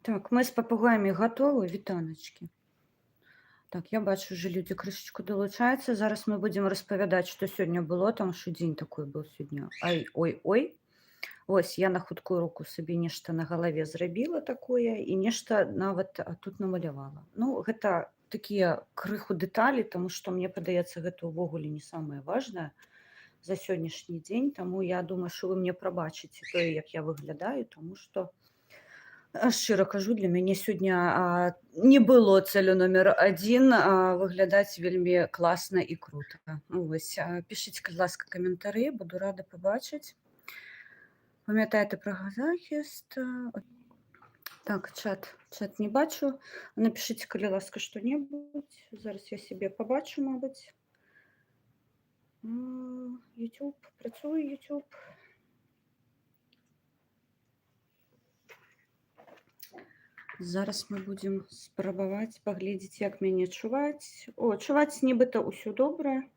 Так, мы з папугаямі гатовы, вітаначкі. Так, я бачу, уже людзі крышачку далучаюцца. Зараз мы будзем распавядаць, што сёння было, там што дзень такой быў сёння. Ай, ой, ой. Вось я на хуткую руку сабе нешта на галаве зрабіла такое і нешта нават тут намалявала. Ну, гэта такія крыху дэталі, таму што мне падаецца, гэта ўвогуле не самае важнае за сённяшні дзень. Таму я думаю, што вы мне прабачыце тое, як я выглядаю, таму што шчыра кажу, для мяне сёння не было цэлю нумер адзін выглядаць вельмі класна і крута. Вось пішыце, калі ласка, каментары, буду рада пабачыць. Памятаеце пра захіст. Так, чат не бачу. Напішыце, калі ласка, што-небудзь. Зараз я сябе пабачу, мабыць. YouTube, працуе YouTube. Зараз мы будзем спрабаваць паглядзець, як мяне чуваць. О, чуваць нібыта ўсё добра.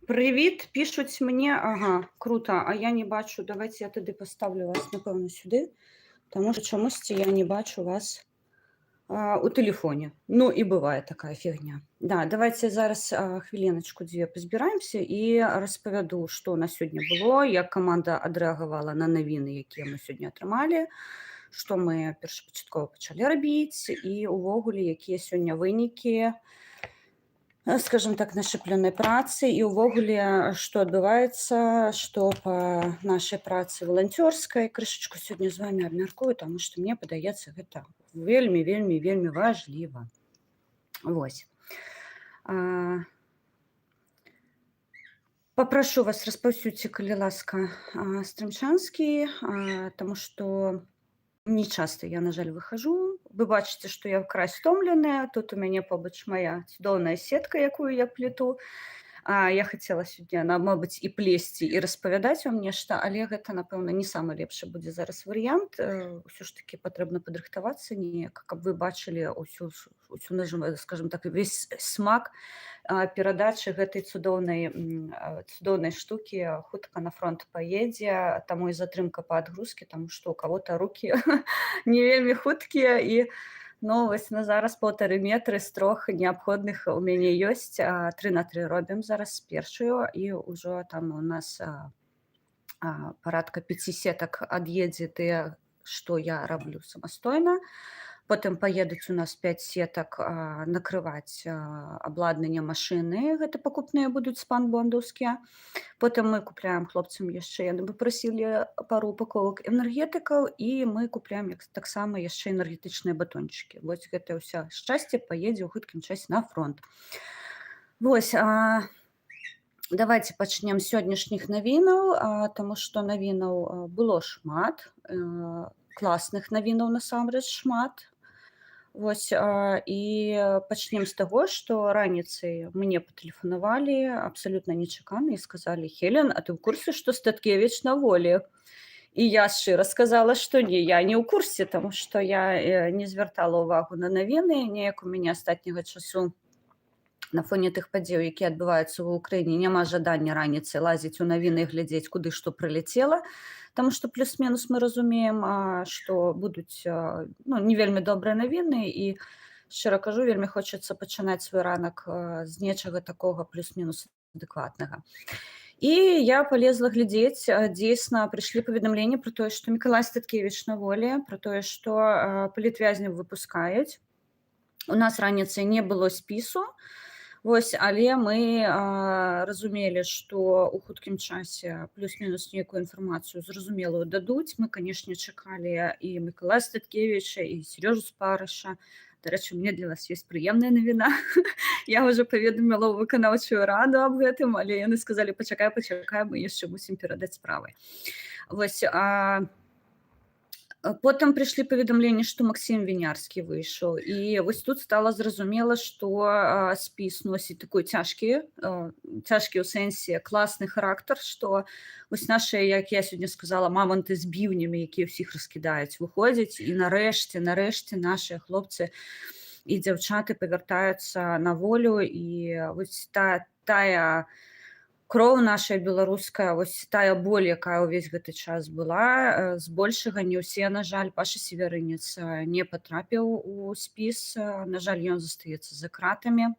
Прывіт, пішуць мне. Ага, крута, а я не бачу. Давайте я тады паставлю вас, напэўна, сюды, таму што чамусьці я не бачу вас у тэлефоне. Ну, і бывае такая фігня. Да, давайте зараз хвіліначку-дзве пазбіраемся і распавяду, што на сёння было, як каманда адрэагавала на навіны, якія мы сёння атрымалі, што мы першапачаткова пачалі рабіць і ўвогуле, якія сёння вынікі, скажем так, нашай плённай працы і ўвогуле, што адбываецца, што па нашай працы валанцёрскай. Крышачку сёння з вамі абмяркую, таму што мне падаецца, гэта вельмі, вельмі, вельмі важліва. Вось. Папрашу вас, распаўсюдзьце, калі ласка, стрымчанскі, таму што не часта я, на жаль, выхожу. Вы бачыце, што я край стомленая. Тут у мяне побач моя цудоўная сетка, якую я плету. Я хацела сёння, мабыць, і плесці, і распавядаць вам нешта, але гэта, напэўна, не самы лепшы будзе зараз варыянт. Усё ж такі патрэбна падрыхтавацца неяк, каб вы бачылі ўсю, скажем так, увесь смак перадачы гэтай цудоўнай штукі. Хутка на фронт паедзе, таму і затрымка па адгрузкі, таму што ў каго-то рукі не вельмі хуткія і вось на зараз 1,5 метры з 3 неабходных у мяне ёсць. 3х3 робім зараз першую і ўжо там у нас парадка 5 сетак ад'едзе тыя, што я раблю самастойна. Потым паедуць у нас 5 сетак накрываць абладнанне машыны. Гэта пакупныя будуць спанбондаўскія. Потым мы купляем хлопцам яшчэ, яны папрасілі пару упаковак энергетыкаў, і мы купляем таксама яшчэ энергетычныя батончыкі. Вось гэта ўся шчасце паедзе ў хуткім часе на фронт. Вось, давайте пачнем з сённяшніх навінаў, таму што навінаў было шмат, класных навінаў насамрэч шмат. Вось, і пачнем з таго, што раніцай мне патэлефанавалі абсалютна нечакана і сказалі: «Хелен, а ты ў курсе, што Статкевіч на волі?» І я шчыра сказала, што не, я не ў курсе, таму што я не звяртала ўвагу на навіны. Неяк у мяне астатняга часу на фоне тых падзеяў, якія адбываюцца ў Ўкраіне, няма жадання раніцай лазіць у навіны і глядзець, куды што прыляцела. Таму што плюс-мінус мы разумеем, што будуць не вельмі добрыя навіны, і шчыра кажу, вельмі хочацца пачынаць свой ранак з нечага такога плюс-мінус адэкватнага. І я палезла глядзець, дзейсна прыйшлі паведамленні пра тое, што Мікалай Статкевіч на волі, пра тое, што палітвязняў выпускаюць. У нас раніцай не было спісу. Вось, але мы разумелі, што ў хуткім часе плюс-мінус нейкую інфармацыю зразумелую дадуць. Мы, канешне, чакалі і Мікалая Статкевіча, і Серёжу Спарыша. Дарэчы, у мяне для вас ёсць прыемная навіна. Я ўжо паведаміла ў выканаўчую раду аб гэтым, але яны сказалі: «Пачакай, мы яшчэ мусім перадаць справы». Вось, потым прыйшлі паведамленні, што Максім Вінярскі выйшаў. І вось тут стала зразумела, што спіс носіць такой цяжкі ў сэнсе класны характар, што вось нашыя, як я сёння сказала, маманты з біўнямі, якія ўсіх раскідаюць, выходзяць, і нарэшце нашыя хлопцы і дзяўчаты павяртаюцца на волю. І вось тая кроў наша беларуская, вось тая боль, якая ўвесь гэты час была, збольшага не ўсе, на жаль, Паша Севярынец не патрапіў у спіс. На жаль, ён застаецца за кратамі.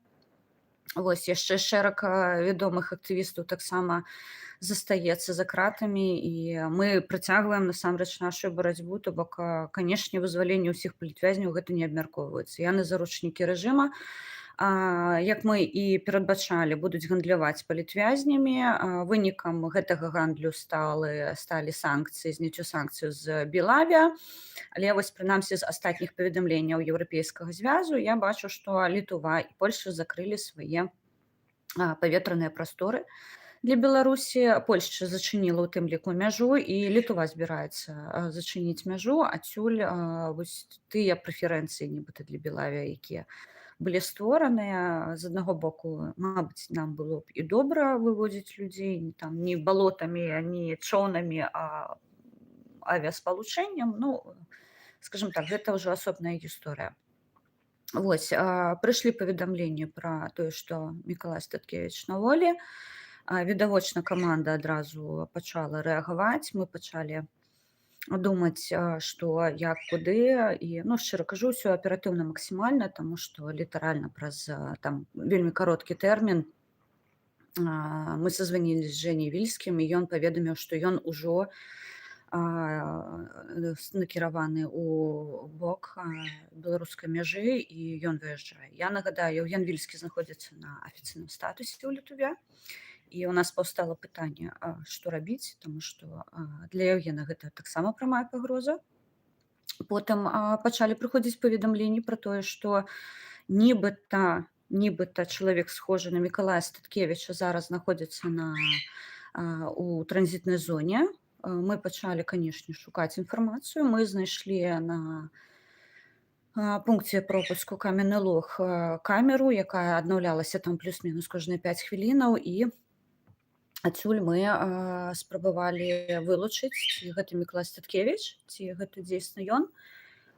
Вось яшчэ шэраг вядомых актывістаў таксама застаецца за кратамі, і мы працягваем насамрэч нашу барацьбу, то бок, канешне, вызваленне ўсіх палітвязняў гэта не абмяркоўваецца. Яны заручнікі рэжыма. Як мы і перадбачалі, будуць гандляваць палітвязнямі. Вынікам гэтага гандлю сталі санкцыі, зняццё санкцыяў з Белавia. Але вось прынамсі з астатніх паведамленняў Еўрапейскага звязу я бачу, што Літва і Польша закрылі свае паветраныя прасторы для Беларусі. Польшча зачыніла ў тым ліку мяжу, і Літва збіраецца зачыніць мяжу. Адсюль вось тыя прэферэнцыі нібыта для Белавia, якія былі створаныя. З аднаго боку, мабыць, нам было б і добра выводзіць людзей там не балотамі, не чоўнамі, а авіаспалучэннем. Ну, скажем так, гэта ўжо асобная гісторыя. Вось, прыйшлі паведамленні пра тое, што Мікалай Статкевіч на волі. Відавочна, каманда адразу пачала рэагаваць. Мы пачалі думаць, што як, куды. І, шчыра кажу, ўсё аператыўна максімальна, таму што літаральна праз там вельмі кароткі тэрмін мы сазванілі з Жэняй Вільскім, і ён паведаміў, што ён ужо накіраваны ў бок беларускай мяжы, і ён выязджае. Я нагадаю, Еўген Вільскі знаходзіцца на афіцыйным статусе ў Літве, і у нас паўстала пытанне, што рабіць, таму што для Еўгена гэта таксама прамая пагроза. Потым пачалі прыходзіць паведамленні пра тое, што нібыта чалавек схожы на Мікалая Статкевіча зараз знаходзіцца у транзітнай зоне. Мы пачалі, канешне, шукаць інфармацыю. Мы знайшлі на пункце пропуску Каменны Лог камеру, якая аднаўлялася там плюс-мінус кожныя 5 хвілінаў, і адсюль мы спрабавалі вылучыць, ці гэта Мікалай Статкевіч, ці гэта дзейсна ён.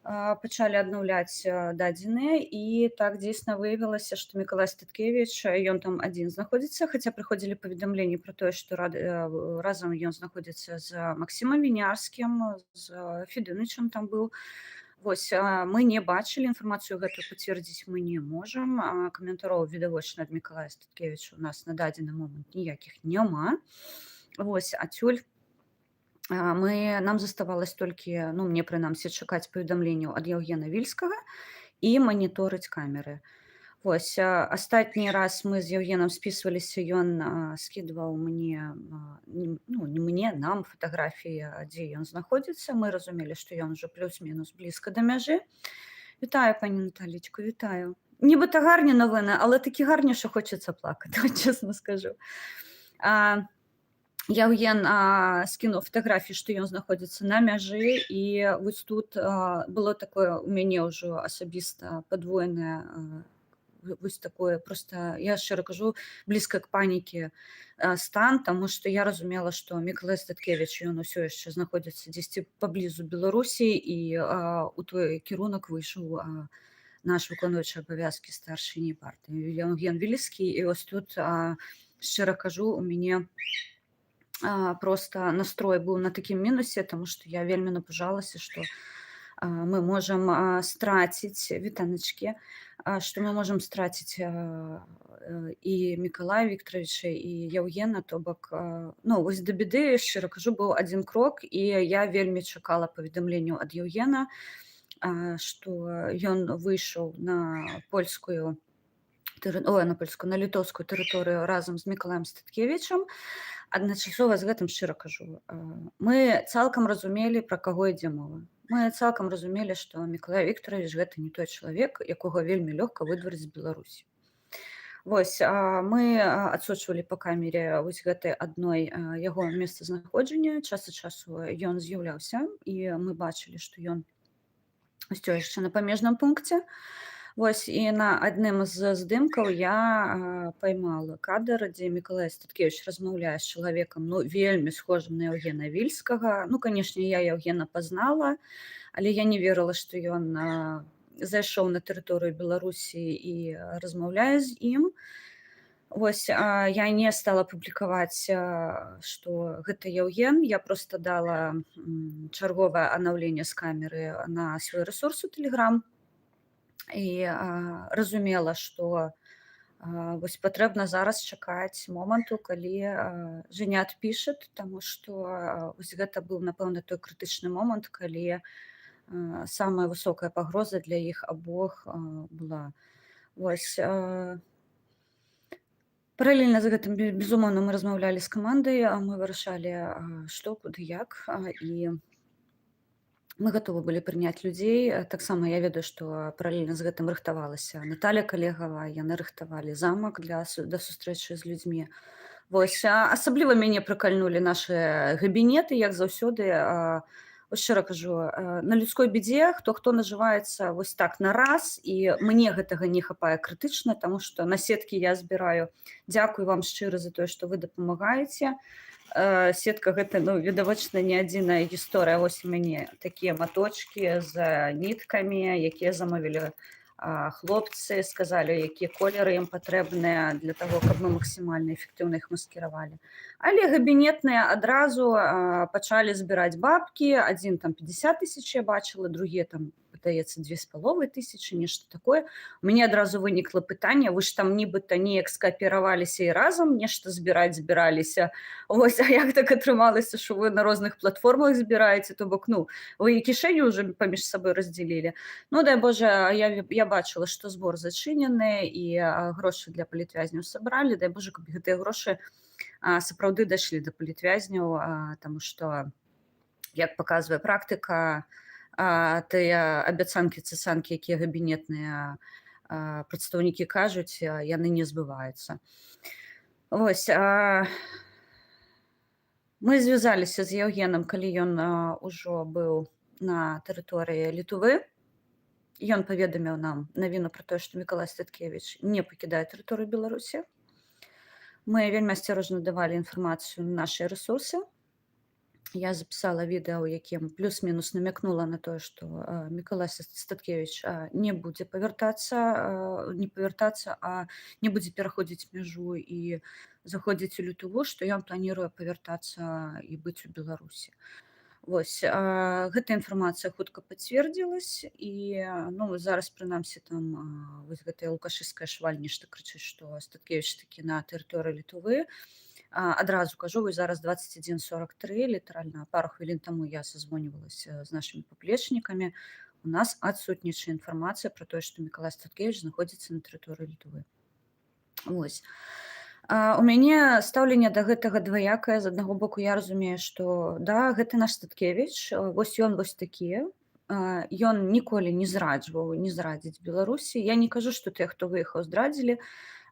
Пачалі аднаўляць дадзеныя, і так дзейсна выявілася, што Мікалай Статкевіч, ён там адзін знаходзіцца, хаця прыходзілі паведамленні пра тое, што разам ён знаходзіцца з Максімам Вінярскім, з Федынычам там быў. Вось, мы не бачылі, інфармацыю гэтую пацвердзіць мы не можам. Каментароў, відавочна, ад Мікалая Статкевіча у нас на дадзены момант ніякіх няма. Вось, адсюль нам заставалось толькі, мне прынамсі, чакаць паведамленняў ад Еўгена Вільскага і маніторыць камеры. Вось, астатні раз мы з Еўгенам спісваліся, ён скідваў мне, нам фатаграфіі, дзе ён знаходзіцца. Мы разумелі, што ён ужо плюс-мінус блізка да мяжы. Вітаю, пані Наталічку, вітаю. Нібыта гарні новини, але такі гарні, що хочеться плакати, чесно скажу. Еўген скінуў фатаграфію, што ён знаходзіцца на мяжы, і вось тут было такое у мяне ўжо асабіста падвоенае, вось такое, просто, я шчыра кажу, блізка к панікі стан, таму што я разумела, што Мікалай Статкевіч, ён усё яшчэ знаходзіцца дзесьці паблізу Беларусі, і у той кірунак выйшаў наш выконваючы абавязкі старшыні партыі Еўген Вільскі. І вось тут, шчыра кажу, у мяне просто настрой быў на такім мінусе, таму што я вельмі напужалася, што мы можам страціць, вітаначкі, што мы можам страціць і Мікалая Віктаравіча, і Еўгена, то бок, вось да біды, шчыра кажу, быў адзін крок, і я вельмі чакала паведамленняў ад Еўгена, што ён выйшаў на літоўскую тэрыторыю разам з Мікалаем Статкевічам. Адначасова з гэтым, шчыра кажу, мы цалкам разумелі, пра каго ідзе мова. Мы цалкам разумелі, што Мікалай Віктаравіч гэта не той чалавек, якога вельмі лёгка выдварыць з Беларусі. Вось, мы адсочвалі па камере вось гэтай адной яго месцазнаходжання. Час ад часу ён з'яўляўся, і мы бачылі, што ён усё яшчэ на памежным пункце. Вось, і на адным з здымкаў я поймала кадр, дзе Мікалай Статкевіч размаўляе з чалавекам, вельмі схожым на Еўгена Вільскага. Канешне, я Еўгена пазнала, але я не верыла, што ён зайшоў на тэрыторыю Беларусі і размаўляе з ім. Вось, я не стала публікаваць, што гэта Яўген. Я проста дала, чарговае анаўленне з камеры на свой рэсурс у Telegram і, разумела, што, вось патрэбна зараз чакаць моманту, калі, Женя адпіша, таму што, вось гэта быў, напэўна, той крытычны момант, калі, самая высокая пагроза для іх абох, была. Вось, паралельна з гэтым, безумоўна, мы размаўлялі з камандай, мы вырашалі, што, куды, як, і мы гатовы былі прыняць людзей. Таксама я ведаю, што паралельна з гэтым рыхтавалася Наталя Калегава, яны рыхтавалі замак да сустрэчы з людзьмі. Вось, асабліва мяне прыкальнулі нашы габінеты, як заўсёды. Вось шчыра кажу, на людской бядзе хто нажываецца вось так на раз, і мне гэтага не хапае крытычна, таму што на сеткі я збіраю. Дзякуй вам шчыра за тое, што вы дапамагаеце. Сетка гэта, відавочна, не адзіная гісторыя. Вось у мяне такія маточкі з ніткамі, якія замовілі хлопцы, сказалі, якія колеры ім патрэбныя для таго, каб мы максімальна эфектыўна іх маскіравалі. Але габінетныя адразу пачалі збіраць бабкі. Адзін там 50 000 я бачыла, другі там, падаецца, 2500, нешта такое. У мяне адразу вынікла пытанне: вы ж там нібыта неяк скаапераваліся і разам нешта збіраліся. Вось, а як так атрымалася, што вы на розных платформах збіраеце? То бок, вы і кішэню ўжо паміж сабой раздзялілі. Дай Божа, я бачыла, што збор зачынены і грошы для палітвязняў сабралі. Дай Божа, каб гэтыя грошы сапраўды дайшлі да палітвязняў, таму што, як паказвае практыка, тыя абяцанкі-цэцанкі, якія габінетныя прадстаўнікі кажуць, яны не збываюцца. Вось, мы звязаліся з Яўгенам, калі ён ужо быў на тэрыторыі Літвы. Ён паведаміў нам навіну пра тое, што Мікалай Статкевіч не пакідае тэрыторыю Беларусі. Мы вельмі асцярожна давалі інфармацыю на нашыя рэсурсы. Я запісала відэа, у якім плюс-мінус намякнула на тое, што Мікалай Статкевіч не будзе не павяртацца, а не будзе пераходзіць мяжу і заходзіць у Літву, што ён планіруе павяртацца і быць у Беларусі. Вось, гэта інфармацыя хутка пацвердзілась, і зараз, прынамсі, там вось гэтая лукашысцкая шваль нешта крычыць, што Статкевіч такі на тэрыторыі Літвы. Адразу кажу, вось зараз 21:43, літаральна пару хвілін таму я сазвоньвалася з нашымі паплечнікамі. У нас адсутнічае інфармацыя пра тое, што Мікалай Статкевіч знаходзіцца на тэрыторыі Літвы. Вось. У мяне стаўленне да гэтага дваякае. З аднаго боку, я разумею, што да, гэта наш Статкевіч, вось ён вось такі. Ён ніколі не зраджваў, не зрадзіць Беларусі. Я не кажу, што тыя, хто выехаў, здрадзілі,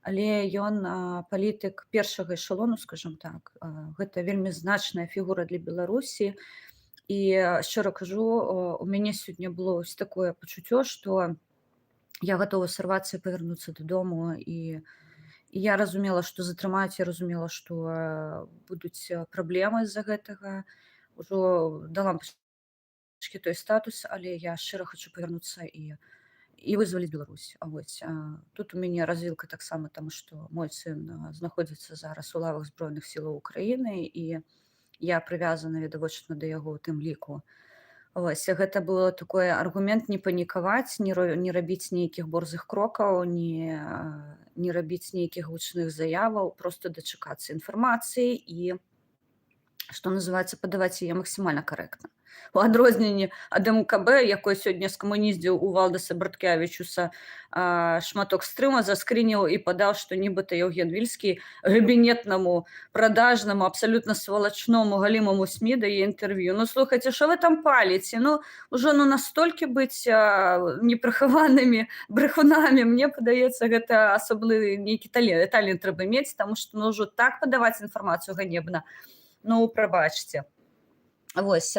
але ён палітык першага эшалону, скажам так. Гэта вельмі значная фігура для Беларусі. І шчыра кажу, у мяне сёння было вось такое пачуццё, што я гатова сарвацца і павярнуцца дадому, і я разумела, што затрымаюць, я разумела, што будуць праблемы з-за гэтага. Ужо дала бацькі той статус, але я шчыра хачу павярнуцца і вызваліць Беларусь. Вось, тут у мяне развілка таксама, таму што мой сын знаходзіцца зараз у лавах збройных сілаў Украіны, і я прывязана, відавочна, да яго ў тым ліку. Вось, гэта было такой аргумент не панікаваць, не рабіць нейкіх борзых крокаў, не рабіць нейкіх гучных заяваў, проста дачакацца інфармацыі і, што называецца, падаваць яе максімальна карэктна. У адрозненні ад МКБ, якой сёння скамуніздзіў у Валдаса Браткявічуса шматок стрыма, заскрыніў і падаў, што нібыта Яўген Вільскі габінетнаму, прадажнаму, абсалютна свалачному, галімаму СМІ дае інтэрв'ю. Слухайце, што вы там паліце? Ужо настолькі быць непрыхаванымі брехунамі, мне падаецца, гэта асаблівы нейкі талент трэба мець, таму што ўжо так падаваць інфармацыю ганебна. Прабачце. Вось.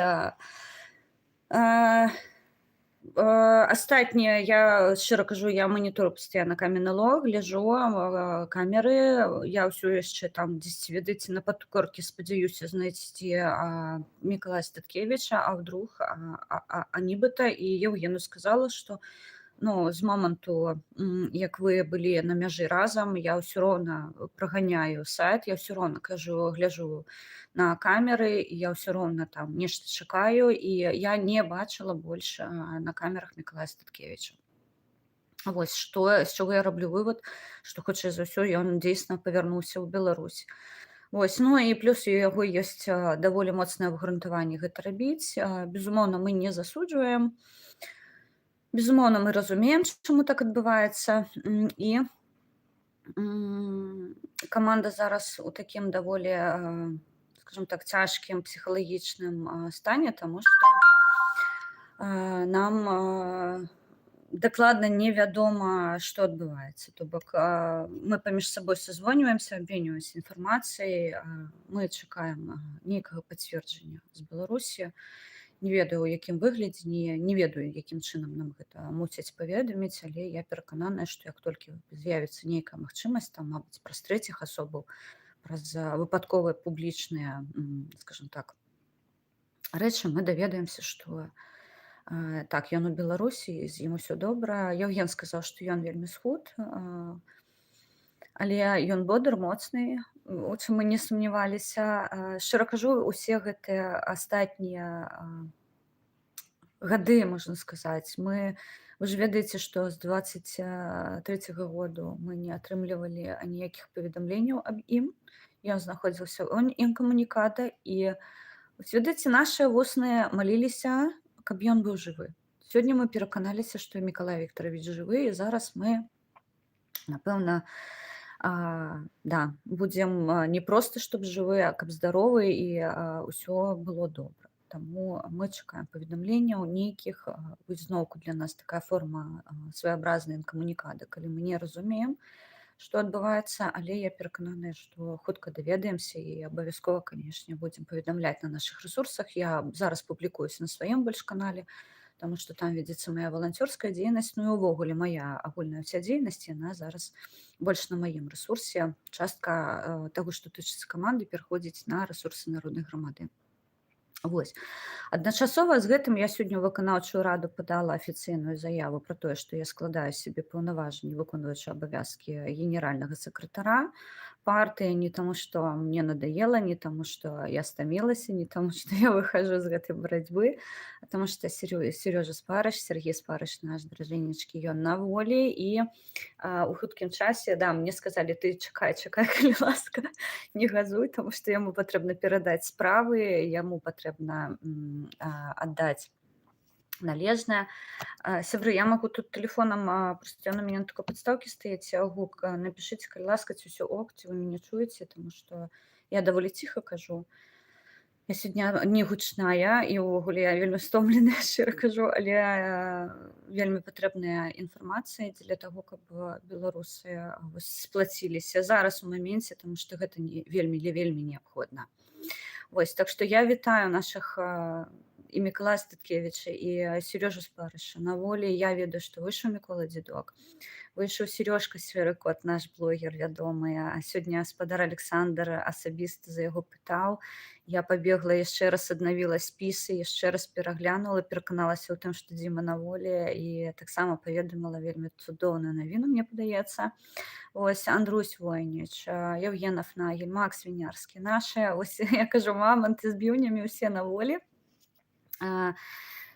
Астатняе, я шчыра кажу, я манітору пастаянна камерны лог, гляджу камеры, я ўсё яшчэ там дзесьці, ведаеце, на падкоркі спадзяюся знайсці Мікалая Статкевіча, а нібыта і Яўгену сказала, што ну, з моманту, як вы былі на мяжы разам, я ўсё роўна праганяю сайт, я ўсё роўна гляджу на камеры, і я ўсё роўна там нешта чакаю, і я не бачыла больш на камерах Мікалая Статкевіча. Вось з чаго я раблю вывад, што хутчэй за ўсё ён дзейсна павярнуўся ў Беларусь. Вось, ну і плюс у яго ёсць даволі моцнае абгрунтаванне гэта рабіць. Безумоўна, мы не засуджваем. Безумоўна, мы разумеем, чаму так адбываецца. І каманда зараз у такім даволі, скажем так, цяжкім псіхалагічным стане, таму што нам дакладна невядома, што адбываецца. То бок мы паміж сабой сазвоньваемся, абменьваемся інфармацыяй, мы чакаем нейкага пацверджання з Беларусі. Не ведаю, у якім выглядзе, не ведаю, якім чынам нам гэта мусяць паведаміць, але я перакананая, што як толькі з'явіцца нейкая магчымасць, там, мабыць, праз трэціх асобаў, праз выпадковыя публічныя, скажем так, рэчы, мы даведаемся, што так, ён у Беларусі, з ім усё добра. Яўген сказаў, што ён вельмі схуд, але ён бодар, моцны, у чым мы не сумняваліся. Шчыра кажу, усе гэтыя астатнія гады, можна сказаць, вы ж ведаеце, што з 23-го году мы не атрымлівалі аніякіх паведамленняў аб ім. Ён знаходзіўся ў інкамуніката, і ведаеце, нашыя вусныя маліліся, каб ён быў жывы. Сёння мы пераканаліся, што Мікалай Віктаравіч жывы, і зараз мы, напэўна, будзем не проста, чтоб жывы, а каб здаровы і ўсё было добра. Таму мы чакаем паведамленняў нейкіх. Зноўку для нас такая форма сваяобразнай інкамунікада, калі мы не разумеем, што адбываецца, але я перакананая, што хутка даведаемся і абавязкова, канешне, будзем паведамляць на нашых рэсурсах. Я зараз публікуюся на сваім больш канале, таму што там вядзецца мая валанцёрская дзейнасць, ну і ўвогуле мая агульная ўся дзейнасць, яна зараз больш на маім рэсурсе. Частка таго, што тычыцца каманды, пераходзіць на рэсурсы народнай грамады. Вось. Адначасова з гэтым я сёння ў выканаўчую раду падала афіцыйную заяву пра тое, што я складаю сябе паўнаважанні выконваючы абавязкі генеральнага сакратара партыі, не таму, што мне надоела, не таму, што я стамілася, не таму, што я выхажу з гэтай барацьбы, а таму што Серёжа Спарыш, Сергей Спарыш, наш дражэнечкі, ён на волі, і у хуткім часе, мне сказалі, ты чакай, калі ласка, не газуй, таму што яму патрэбна перадаць справы, яму патрэбна аддаць належнае. Сябры, я магу тут тэлефонам, проста ён у мяне на такой падстаўкі стаіць, гук, напішыце, калі ласка, ці ўсё ок, ці вы мяне чуеце, таму што я даволі ціха кажу. Я сёння не гучная, і ўвогуле я вельмі стомленая, шчыра кажу, але вельмі патрэбная інфармацыя для таго, каб беларусы сплаціліся зараз у маменце, таму што гэта вельмі неабходна. Вось, так што я вітаю нашых і Мікалая Статкевіча, і Серёжу Спарыша на волі. Я ведаю, што выйшаў Мікола Дзедок, выйшаў Серёжка Сверыкот, наш блогер вядомы, а сёння спадар Александр асабіста за яго пытаў. Я пабегла, яшчэ раз аднавіла спісы, яшчэ раз пераглянула, пераканалася ў тым, што Дзіма на волі, і таксама паведаміла вельмі цудоўную навіну, мне падаецца. Ось, Андрусь Войніч, Яўген Афнагель, Макс Вінярскі, нашы, ось, я кажу, маманты з біўнямі ўсе на волі.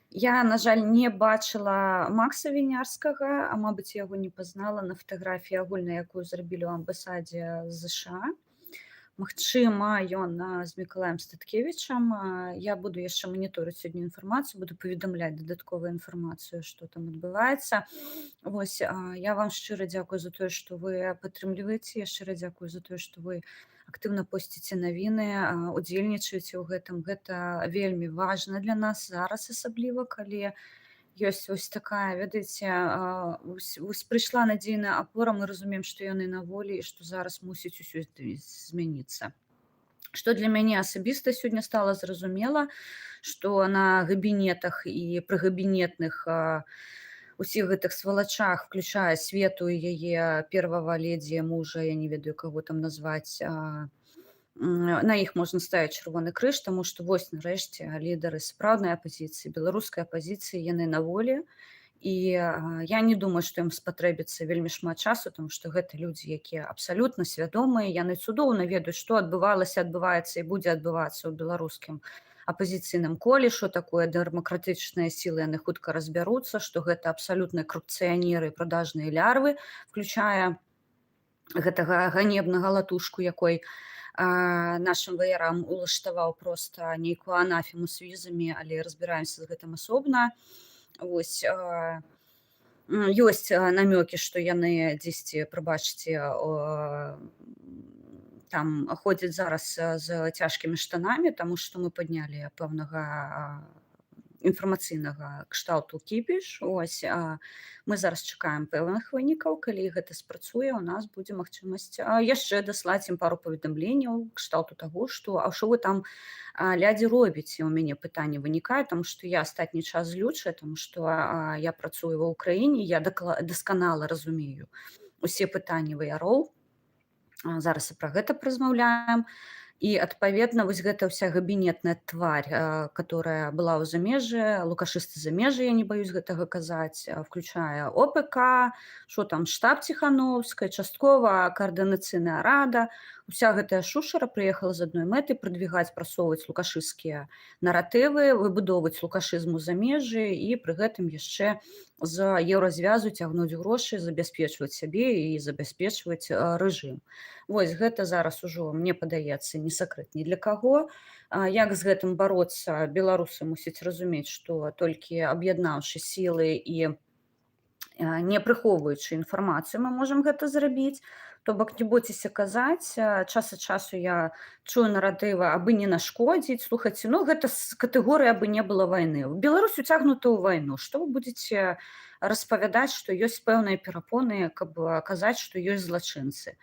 Я, на жаль, не бачыла Макса Вінярскага, а, мабыць, яго не пазнала на фатаграфіі агульнай, якую зрабілі ў амбасадзе ЗША. Магчыма, ён з Мікалаем Статкевічам. Я буду яшчэ маніторыць сёння інфармацыю, буду паведамляць дадатковую інфармацыю, што там адбываецца. Вось, я вам шчыра дзякую за тое, што вы падтрымліваеце, я шчыра дзякую за тое, што вы актыўна посціце навіны, удзельнічаеце ў гэтым. Гэта вельмі важна для нас зараз, асабліва, калі ёсць вось такая, ведаеце, прыйшла надзейная апора, мы разумеем, што яны на волі і што зараз мусіць усё змяніцца. Што для мяне асабіста сёння стала зразумела, што на габінетах і прыгабінетных усіх гэтых свалачах, включая Свету і яе первого ледзі мужа, я не ведаю, каго там назваць, на іх можна ставіць чырвоны крыж, таму што вось нарэшце лідары сапраўднай апазіцыі, беларускай апазіцыі, яны на волі, І я не думаю, што ім спатрэбіцца вельмі шмат часу, тому што гэта людзі, якія абсалютна свядомыя, яны цудоўна ведаюць, што адбывалася, адбываецца і будзе адбывацца ў беларускім апазіцыйным коле, што такое дэмакратычныя сілы, яны хутка разбяруцца, што гэта абсалютныя карупцыянеры і прадажныя лярвы, включая гэтага ганебнага латушку, якой нашым ваярам улаштаваў проста нейкую анафему з візамі, але разбіраемся з гэтым асобна. Вось, ёсць намёкі, што яны дзесьці, прабачце, там ходзяць зараз з цяжкімі штанамі, таму што мы паднялі пэўнага інфармацыйнага кшталту кіпіш. Ось, мы зараз чакаем пэўных вынікаў. Калі гэта спрацуе, у нас будзе магчымасць яшчэ даслаць ім пару паведамленняў кшталту таго, што «А што вы там, лядзі, робіце?» У мяне пытанне вынікае, таму што я астатні час злючая, таму што я працую ва ўкраіне, я дасканала разумею усе пытанні ваяроў. Зараз і пра гэта паразмаўляем. І адпаведна вось гэта ўся габінетная тварь, которая была ў замежжы, лукашысты замежжа, я не баюсь гэтага казаць, включае ОПК, што там штаб Ціхановскай, часткова каардынацыйная рада. Уся гэтая шушара прыехала з адной мэтай прадвігаць, прасоўваць лукашысцкія наратывы, выбудоўваць лукашызм у замежжы і пры гэтым яшчэ з еўразвязу цягнуць грошы, забяспечваць сябе і забяспечваць рэжым. Вось гэта зараз ужо, мне падаецца, не сакрэт ні для каго. Як з гэтым бароцца, беларусы мусяць разумець, што толькі аб'яднаўшы сілы і не прыхоўваючы інфармацыю, мы можам гэта зрабіць. То бок не бойцеся казаць, час ад часу я чую наратывы, абы не нашкодзіць. Слухайце, ну гэта з катэгорыі «абы не было вайны». Беларусь уцягнута ў вайну. Што вы будзеце распавядаць, што ёсць пэўныя перапоны, каб казаць, што ёсць злачынцы?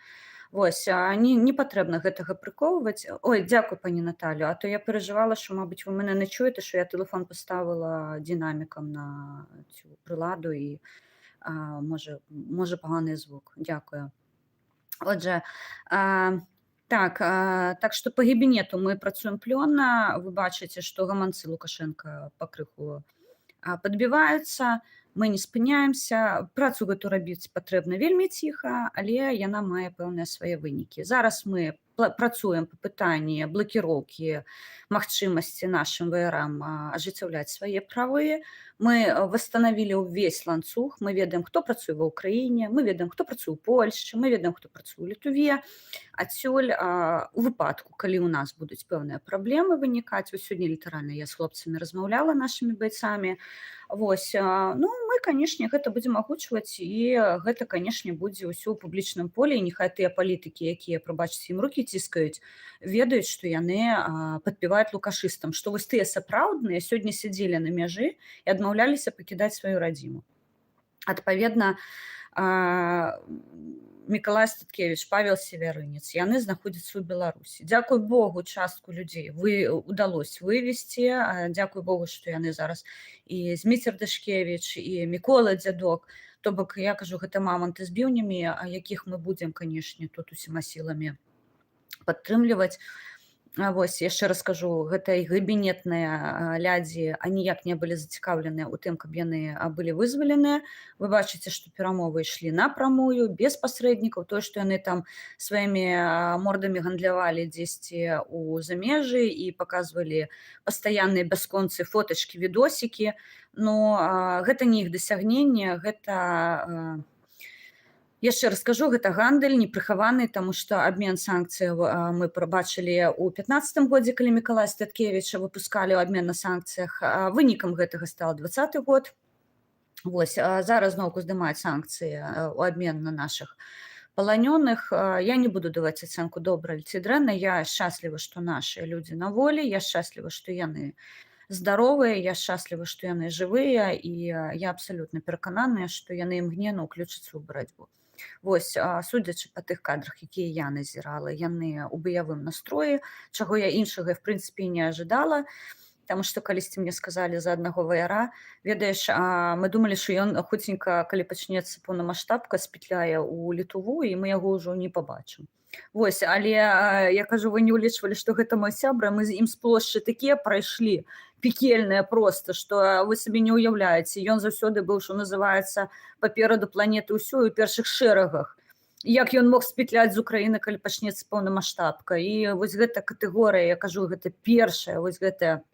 Вось, не патрэбна гэтага прыкоўваць. Ой, дзякуй, пані Наталю, а то я перажывала, што, мабыць, вы мяне не чуеце, што я тэлефон паставила дынамікам на цю прыладу і можа паганы звук. Дзякую. Отже, так што па габінету мы працуем плённа. Вы бачыце, што гаманцы Лукашенка пакрыху падбіваюцца. Мы не спыняемся. Працу гэту рабіць патрэбна вельмі ціха, але яна мае пэўныя свае вынікі. Зараз мы працуем па пытанні блакіроўкі магчымасці нашым ваярам ажыццяўляць свае правы. Мы восстановілі ўвесь ланцуг, мы ведаем, хто працуе ва ўкраіне, мы ведаем, хто працуе ў Польшчы, мы ведаем, хто працуе ў Літве. Адсюль у выпадку, калі ў нас будуць пэўныя праблемы вынікаць, вось сёння літаральна я з хлопцамі размаўляла, нашымі байцамі, вось, ну, мы, канешне, гэта будзем агучваць, і гэта, канешне, будзе ўсё ў публічным полі, і няхай тыя палітыкі, якія, прабачце, ім рукі ціскаюць, ведаюць, што яны падпіваюць лукашыстам, што вось тыя сапраўдныя сёння сядзелі на мяжы і адмаўляліся пакідаць сваю радзіму. Адпаведна, Мікалай Статкевіч, Павел Севярынец, яны знаходзяцца ў Беларусі. Дзякуй Богу, частку людзей удалось вывесці. Дзякуй Богу, што яны зараз і Зміцер Дашкевіч, і Мікола Дзядок. То бок, я кажу, гэта маманты з біўнямі, якіх мы будзем, канешне, тут усіма сіламі падтрымліваць. Вось, яшчэ раз кажу, гэта і габінетныя лядзі, аніяк не былі зацікаўленыя ў тым, каб яны былі вызваленыя. Вы бачыце, што перамовы ішлі напрамую, без пасрэднікаў. Тое, што яны там сваімі мордамі гандлявалі дзесьці ў замежжы і паказвалі пастаянныя бясконцы фотачкі, відосікі. Но гэта не іх дасягненне, гэта... Яшчэ раз кажу, гэта гандаль непрыхаваны, таму што абмен санкцыяў мы пабачылі ў 15 годзе, калі Мікалая Статкевіча выпускалі ў абмен на санкцыях. Вынікам гэтага стаў 20 год. Вось, зараз зноўку здымаюць санкцыі ў абмен на нашых паланёных. Я не буду даваць ацэнку добра ці дрэнна. Я шчасліва, што нашы людзі на волі, я шчасліва, што яны здаровыя, я шчасліва, што яны жывыя, і я абсалютна перакананая, што яны імгненна ўключацца ў барацьбу. Вось, судзячы па тых кадрах, якія я назірала, яны ў баявым настроі, чаго я іншага, в прынцыпе, не ажыдала, таму што калісьці мне сказалі за аднаго ваяра, ведаеш, мы думалі, што ён хуценька, калі пачнецца поўнамаштабка, спетляе ў Літву, і мы яго ўжо не пабачым. Вось, але я кажу, вы не ўлічвалі, што гэта мой сябра, мы з ім з плошчы такія прайшлі пекельныя проста, што вы сабе не ўяўляеце. Ён заўсёды быў, што называецца, папераду планеты ўсёй у першых шэрагах. Як ён мог спетляць з Украіны, калі пачнецца паўнамаштабка. І вось гэта катэгорыя, я кажу, гэта першая, вось гэтая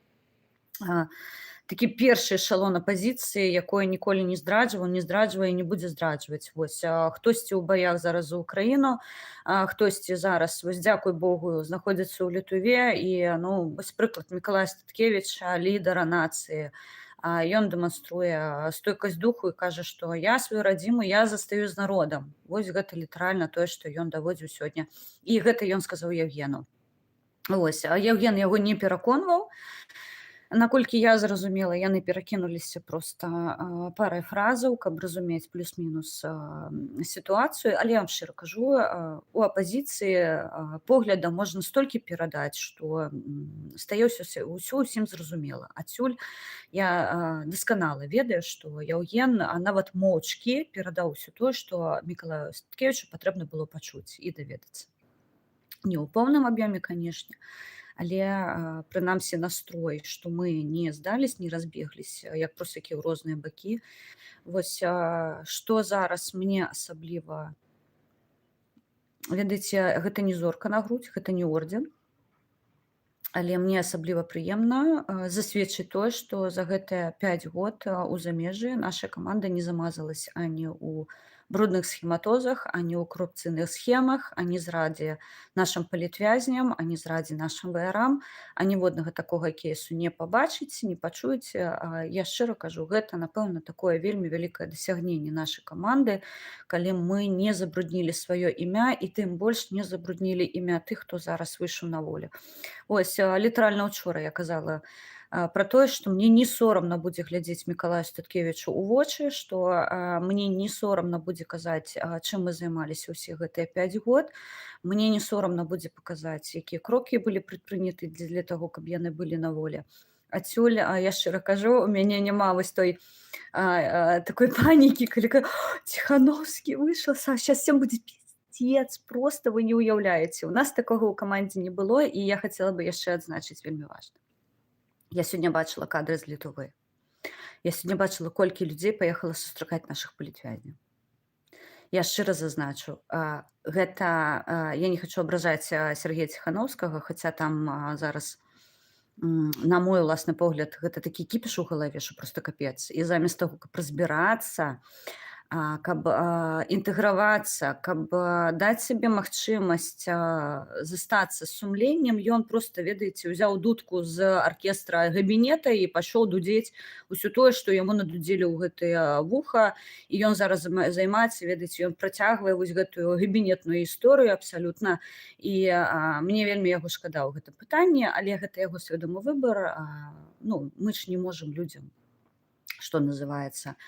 такі першы эшалон апазіцыі, якое ніколі не здраджваў, не здраджвае і не будзе здраджваць. Вось хтосьці ў баях зараз за Украіну, хтосьці зараз, вось дзякуй Богу, знаходзіцца ў Літве. І ну, вось прыклад Мікалая Статкевіча, лідара нацыі. Ён дэманструе стойкасць духу і кажа, што я сваю радзіму, я застаю з народам. Вось гэта літаральна тое, што ён даводзіў сёння. І гэта ён сказаў Евгену. Вось, а Евген яго не пераконваў. Наколькі я зразумела, яны перакінуліся проста парай фразаў, каб разумець плюс-мінус сітуацыю. Але я вам шчыра кажу, у апазіцыі погляда можна столькі перадаць, што стаёўся ўсё ўсім зразумела. Адсюль я дасканала ведаю, што Яўген нават моўчкі перадаў усё тое, што Мікалаю Статкевічу патрэбна было пачуць і даведацца. Не ў поўным аб'ёме, канешне, але прынамсі настрой, што мы не здались, не разбегліся, як проста які ў розныя бакі. Вось што зараз мне асабліва, ведаеце, гэта не зорка на грудь, гэта не орден, але мне асабліва прыемна засведчыць тое, што за гэтыя 5 год у замежжы наша каманда не замазалась ані ў брудных схематозах, ані ў корупцыйных схемах, ані зрадзе нашым палітвязням, ані зрадзе нашым ваярам, а ніводнага такога кейсу не пабачыць, не пачуеце. Я шчыра кажу, гэта, напэўна, такое вельмі вялікае дасягненне нашай каманды, калі мы не забруднілі сваё імя і тым больш не забруднілі імя тых, хто зараз выйшаў на волю. Ось, літаральна учора я казала пра тое, што мне не сорамна будзе глядзець Мікалаю Статкевічу ў вочы, што мне не сорамна будзе казаць, чым мы займаліся ўсе гэтыя 5 год. Мне не сорамна будзе паказаць, якія крокі былі прадпрыняты для таго, каб яны былі на волі. Адсюль, я шчыра кажу, у мяне няма вось той такой панікі, калі Ціхановскі выйшаў, сейчас всем будзе пиздец, просто вы не ўяўляеце. У нас такога ў камандзе не было, і я хацела бы яшчэ адзначыць вельмі важна. Я сёння бачыла кадры з Літвы. Я сёння бачыла, колькі людзей паехала сустракаць нашых палітвязняў. Я шчыра зазначу, гэта, я не хачу абражаць Сергея Ціхановскага, хаця там зараз, на мой уласны погляд, гэта такі кіпіш у галаве, што проста капец. І замест таго, каб разбірацца, каб інтэгравацца, каб даць сабе магчымасць застацца з сумленнем, ён проста, ведаеце, узяў дудку з аркестра габінета і пашоў дудзець усё тое, што яму надудзелі ў гэтыя вуха, і ён зараз займаецца, ведаеце, ён працягвае вось гэтую габінетную гісторыю абсалютна, і мне вельмі яго шкада ў гэтым пытанні, але гэта яго свядомы выбар. Ну, мы ж не можам людзям, што называецца,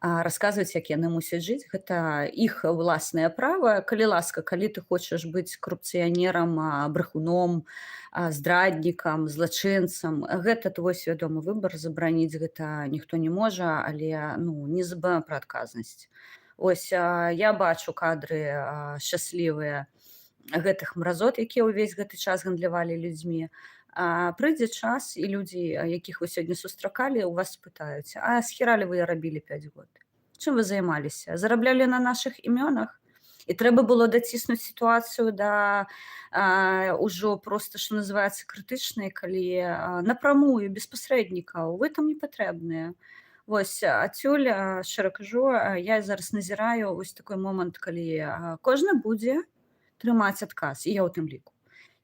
расказваць, як яны мусяць жыць. Гэта іх уласнае права. Калі ласка, калі ты хочаш быць корупцыянерам, брехуном, здраднікам, злачынцам, гэта твой свядомы выбар, забараніць гэта ніхто не можа, але не забываем пра адказнасць. Ось я бачу кадры шчаслівыя гэтых мразот, якія ўвесь гэты час гандлявалі людзьмі. Прыйдзе час, і людзі, якіх вы сёння сустракалі, у вас спытаюць: а схералі вы рабілі 5 год? Чым вы займаліся? Зараблялі на нашых імёнах? І трэба было даціснуць сітуацыю да ўжо проста, што называецца, крытычнай, калі напрамую, без пасрэднікаў. Вы там не патрэбныя. Вось, адсюль, шчыра кажу, я зараз назіраю вось такой момант, калі кожны будзе трымаць адказ, і я ў тым ліку.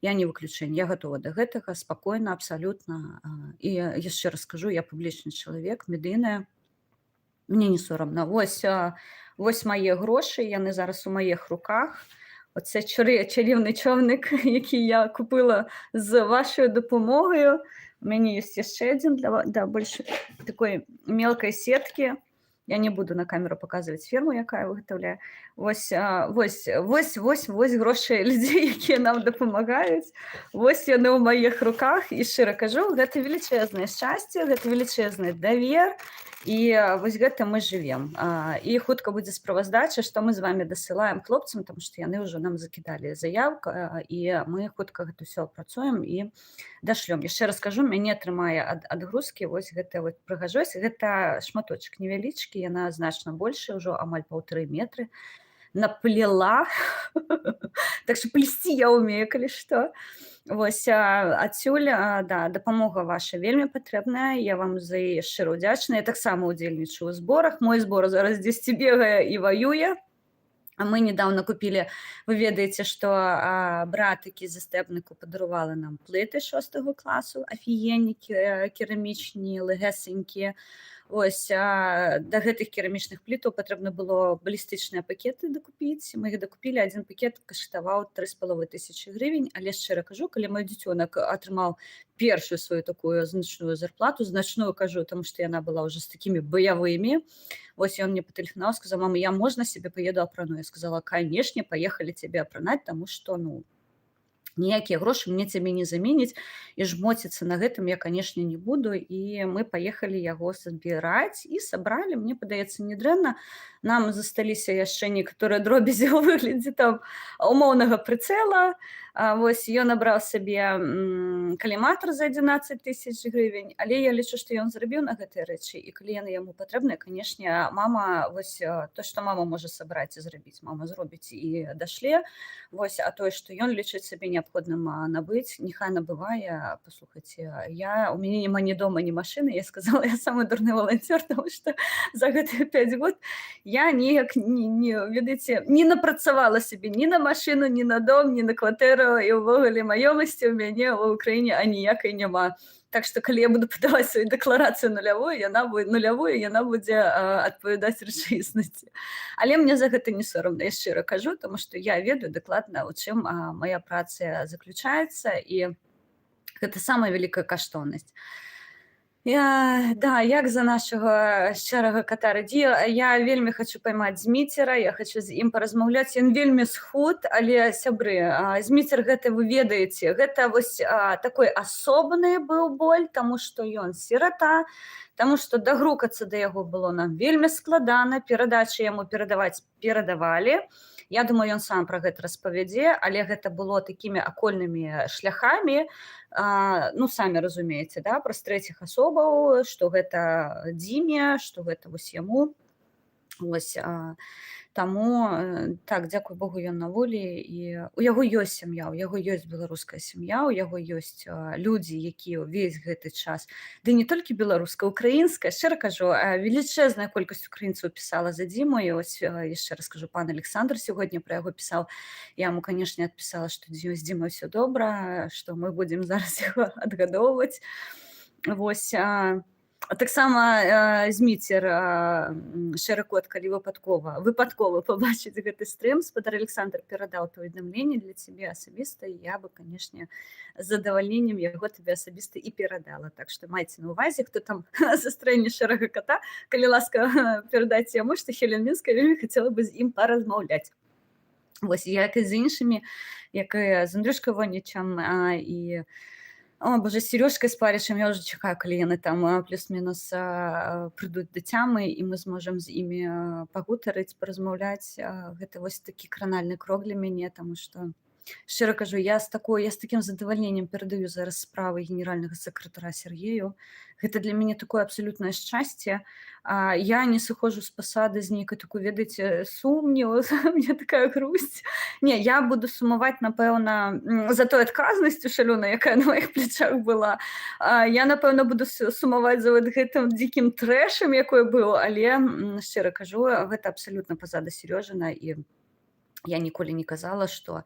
Я не выключэнне, я гатова да гэтага, спакойна, абсалютна. І яшчэ раз скажу, я публічны чалавек, медыйная, мне не сорамна. Вось мае грошы, яны зараз у маіх руках. Оце чарівны човнік, які я купила з вашою дапамогою. У мяне ёсць яшчэ адзін для больш такой мелкай сеткі. Я не буду на камеру паказваць ферму, якая выгатаўляе. Вось грошы людзей, якія нам дапамагаюць. Вось яны ў маіх руках і шчыра кажу, гэта велічэзнае шчасце, гэта велічэзны давер. І вось гэта мы жывем. І хутка будзе справаздача, што мы з вами дасылаем хлопцам, таму што яны ўжо нам закідалі заявку, і мы хутка гэта ўсё апрацуем і дашлём. Яшчэ раз кажу, мяне трымае адгрузкі вось гэта вот прыгажосць. Гэта шматочак невялічкі, яна значна большая, ўжо амаль 1,5 метры. Наплела. Так што плесці я ўмею, калі што. Вось адсюль да, дапамога ваша вельмі патрэбная. Я вам за яе шчыра ўдзячная. Я таксама ўдзельнічаю ў зборах. Мой збор зараз дзесьці бегае і ваюе. Мы недавно купілі, вы ведаеце, што брат, які з Эстэбніку, падарувала нам плыты 6 класу, афігенні керамічні, легесенькі. Ось да гэтых керамічных плітаў патрэбна было балістычныя пакеты дакупіць. Мы іх дакупілі, адзін пакет каштаваў 3500 гривень, але шчыра кажу, калі мой дзіцёнак атрымаў першую сваю такую значную зарплату, значную кажу, таму што яна была ўжо з такімі баявымі. Вось ён мне патэлефанаваў, сказаў: мама, я можна себе поеду апрану? Я сказала: канешне, паехалі цябе апранаць, таму што ніякія грошы мне цябе не заменіць, і жмотіцца на гэтым я, канешне, не буду. І мы паехалі яго забіраць і сабралі. Мне падаецца, недрэнна. Нам засталіся яшчэ некаторыя дробязі ў выглядзе там умоўнага прыцэла. Вось ён набраў сабе каліматар за 11 000 гривень, але я лічу, што ён зрабіў на гэтыя рэчы, і калі яны яму патрэбныя, канешне, мама, вось то, што мама можа сабраць і зрабіць, мама зробіць і дашле. Вось, а тое, што ён лічыць сабе неабходным набыць, няхай набывае. Паслухайце, у мяне няма ні дома, ні машыны. Я сказала, я самы дурны валанцёр, таму што за гэтыя 5 год я неяк ведаеце, не напрацавала сабе ні на машыну, ні на дом, ні на кватэру, і ўвогуле маёмасці ў мяне ў Украіне аніякай няма. Так што калі я буду падаваць сваю дэкларацыю нулявую, яна будзе адпавядаць рэчаіснасці. Але мне за гэта не сорамна, я шчыра кажу, таму што я ведаю дакладна, у чым мая праца заключаецца, і гэта самая вялікая каштоўнасць. Да, як за нашага шчырага ката радзію. Я вельмі хачу паймаць Зміцера, я хачу з ім паразмаўляць. Ён вельмі схуд, але сябры, Зміцер гэта вы ведаеце, гэта вось такой асобны быў боль, таму што ён сірата, таму што дагрукацца да яго было нам вельмі складана, перадачы яму перадавалі. Я думаю, ён сам пра гэта распавядзе, але гэта было такімі акольнымі шляхамі. Самі разумееце, да, праз трэціх асобаў, што гэта Дзіме, што гэта вось яму. Вось, таму, так, дзякуй Богу, ён на волі, і у яго ёсць сям'я, у яго ёсць беларуская сям'я, у яго ёсць людзі, якія ўвесь гэты час, ды не толькі беларуская, украінская, шчыра кажу, велічэзная колькасць украінцаў пісала за Дзіму, і ось яшчэ раз кажу, пан Александр сёння пра яго пісаў. Я яму, канешне, адпісала, што з Дзімай ўсё добра, што мы будзем зараз яго адгадоўваць. Вось, таксама Зміцер, шэры кот, калі выпадкова пабачыць гэты стрым, спадар Александр перадаў паведамленне для цябе асабіста, і я бы, канешне, з задавальненнем яго табе асабіста і перадала. Так што майце на ўвазе, хто там застрэльне шэрага ката, калі ласка, перадайце яму, што Хелен Мінская вельмі хацела бы з ім паразмаўляць. Вось, як і з іншымі, як і з Андрюшкай Вонічам, і з Серёжкай Спарышам. Я ўжо чакаю, калі яны там плюс-мінус прыйдуць да цямы, і мы зможам з імі пагутарыць, паразмаўляць. Гэта вось такі кранальны крок для мяне, таму што, шчыра кажу, я з такім задавальненнем перадаю зараз справы генеральнага сакратара Сергею. Гэта для мяне такое абсалютнае шчасце. Я не сыходжу з пасады з нейкай такой, ведаеце, сумневу, мне такая грусць. Не, я буду сумаваць, напэўна, за той адказнасцю шалёнай, якая на маіх плечах была. Я, напэўна, буду сумаваць за гэтым дзікім трэшам, якой быў, але, шчыра кажу, гэта абсалютна пазада Серёжына, і я ніколі не казала, што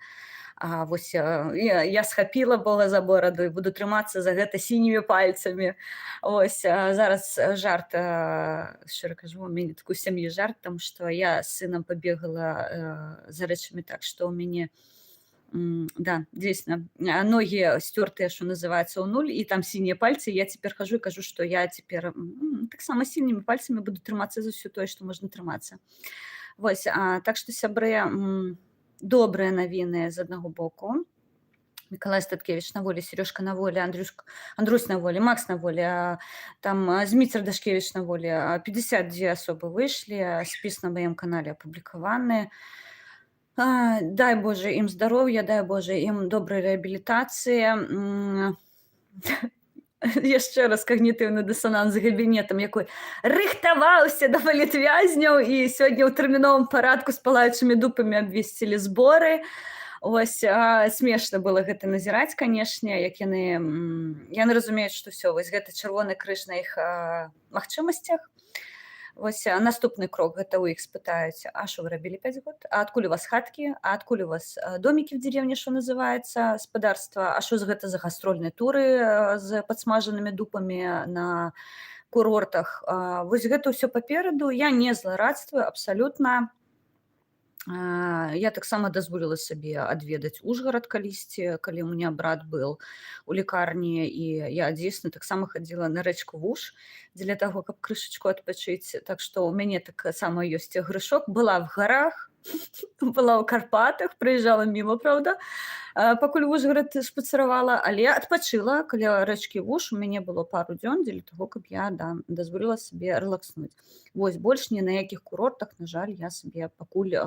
вось я схапіла Бога за бораду і буду трымацца за гэта сінімі пальцамі. Ось, зараз жарт, шчыра кажу, у мяне такой сям'і жарт, таму што я з сынам пабегала за рэчамі так, што ў мяне Да, действительно, ноги стертые, что называется, у нуль, и там синие пальцы. Я теперь хожу и кажу, что я теперь так само сильными пальцами буду трымацца за ўсё тое, што можна трымацца. Вось, так што сябры, добрыя навіны з аднаго боку. Миколай Статкевич на воле, Сережка на воле, Андрусь на воле, Макс на воле, там Змитер Дашкевич на воле. 52 особы вышли, спіс на моем канале апублікаваны. Дай Боже им здоровья, дай Боже им доброй реабилитации. Яшчэ раз когнітыўны дысананс з габінетам, якой рыхтаваўся да палітвязняў і сёння ў тэрміновым парадку з палаючымі дупамі абвесцілі зборы. Вось, смешна было гэта назіраць, канешне, як яны разумеюць, што ўсё, вось гэта чырвоны крыж на іх магчымасцях. Вось наступны крок, гэта ў іх спытаюць: а што вы рабілі 5 год? А адкуль у вас хаткі? А адкуль у вас домікі в деревне, што называецца, спадарства? А што гэта за гастрольныя туры з падсмажанымі дупамі на курортах? Вось гэта ўсё папераду. Я не зларадствую абсалютна. Я таксама дазволіла сабе адведаць Ужгарад калісьці, калі ў мяне брат быў у лікарні, і я дзейсна таксама хадзіла на рэчку Вуж дзеля таго, каб крышачку адпачыць. Так што ў мяне таксама ёсць грышок. Была в гарах, была ў Карпатах, прыязджала міма, праўда, пакуль Ужгарад шпацыравала, але адпачыла каля рэчкі Вуж. У мяне было пару дзён дзеля таго, каб я дазволіла сабе рэлакснуць. Вось, больш ні на якіх курортах, на жаль, я сабе пакуль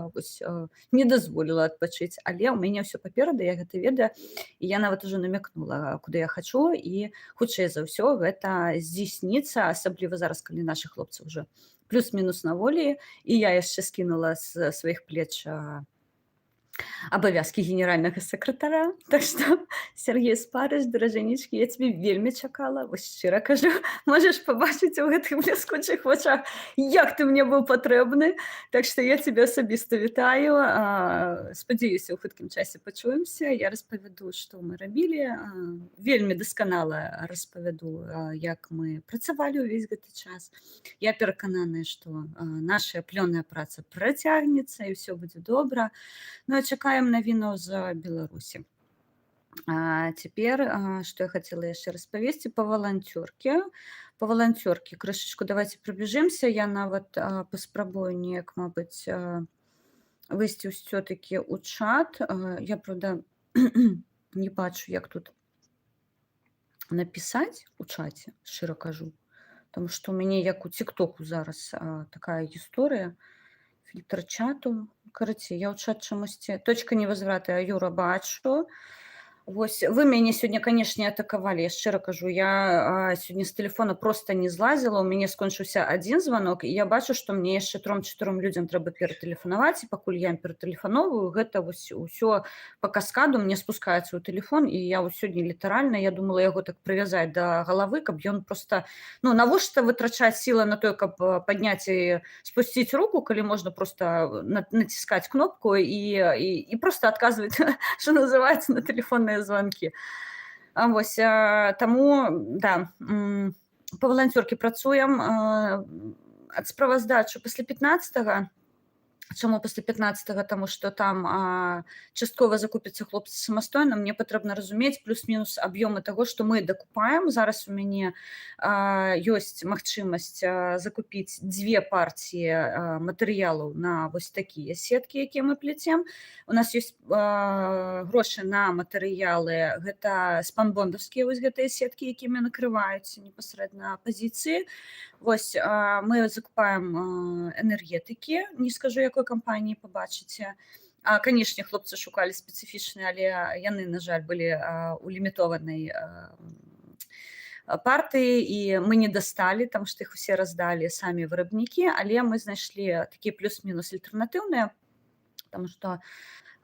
не дазволіла адпачыць, але ў мяне ўсё паперада, я гэта ведаю, і я нават ужо намякнула, куды я хачу, і хутчэй за ўсё гэта здзейсніцца, асабліва зараз, калі нашы хлопцы ўжо плюс-мінус на волі, і я яшчэ скінула з сваіх плеч абавязкі генеральнага сакратара. Так што, Сергей Спарыш, даражэнечкі, я цябе вельмі чакала, вось шчыра кажу, можаш пабачыць у гэтых блескучых вачах, як ты мне быў патрэбны. Так што я цябе асабіста вітаю. Спадзяюся, у хуткім часе пачуемся. Я распавяду, што мы рабілі. Вельмі дасканала распавяду, як мы працавалі ўвесь гэты час. Я перакананая, што наша плённая праца працягнецца, і ўсё будзе добра. Ну, чакаем навінаў з Беларусі. Цяпер, што я хацела яшчэ распавесці па валанцёркі. Па валанцёркі крышачку давайте прабяжымся. Я нават паспрабую неяк, мабыць, выйсці ўсё-такі ў чат. Я, правда, не бачу, як тут напісаць у чаце, шчыра кажу. Таму што ў мяне, як у тиктоку зараз, такая гісторыя. Фильтр чату. Карацей, я ў чат чамусьці. Точка невозврата, Юра, бачу. Вось, вы мяне сёння, канешне, атакавалі. Я шчыра кажу, я сёння з тэлефона проста не злазіла. У мяне скончыўся адзін званок, і я бачу, што мне яшчэ 3-4 людзям трэба ператэлефанаваць, і пакуль я ім ператэлефановую, гэта вось усё па каскаду мне спускаецца ў тэлефон, і я сёння літаральна, я думала яго так прывязаць да галавы, каб ён проста... Ну, навошта вытрачаць сілы на тое, каб падняць і спусціць руку, калі можна проста націскаць кнопку і проста адказваць, што называецца, на тэлефонныя звонкі. Вось, таму, да, па валанцёркі працуем. Ад справаздачу пасля 15-го. Чаму пасля 15-го? Таму што там часткова закупяцца хлопцы самастойна. Мне патрэбна разумець плюс-мінус аб'ёмы таго, што мы дакупаем. Зараз у мяне ёсць магчымасць закупіць 2 партіі матэрыялаў на вось такія сеткі, якія мы пляцем. У нас ёсць грошы на матэрыялы. Гэта спанбондаўскія вось гэтыя сеткі, якімі накрываюць непасрэдна пазіцыі. Вось, мы закупаем энергетыкі. Не скажу, якой кампаніі пабачыце. Канешне, хлопцы шукалі спецыфічныя, але яны, на жаль, былі у лімітованай партыі, і мы не дасталі, там што іх усе раздалі самі вырабнікі, але мы знайшлі такія плюс-мінус альтэрнатыўныя, таму што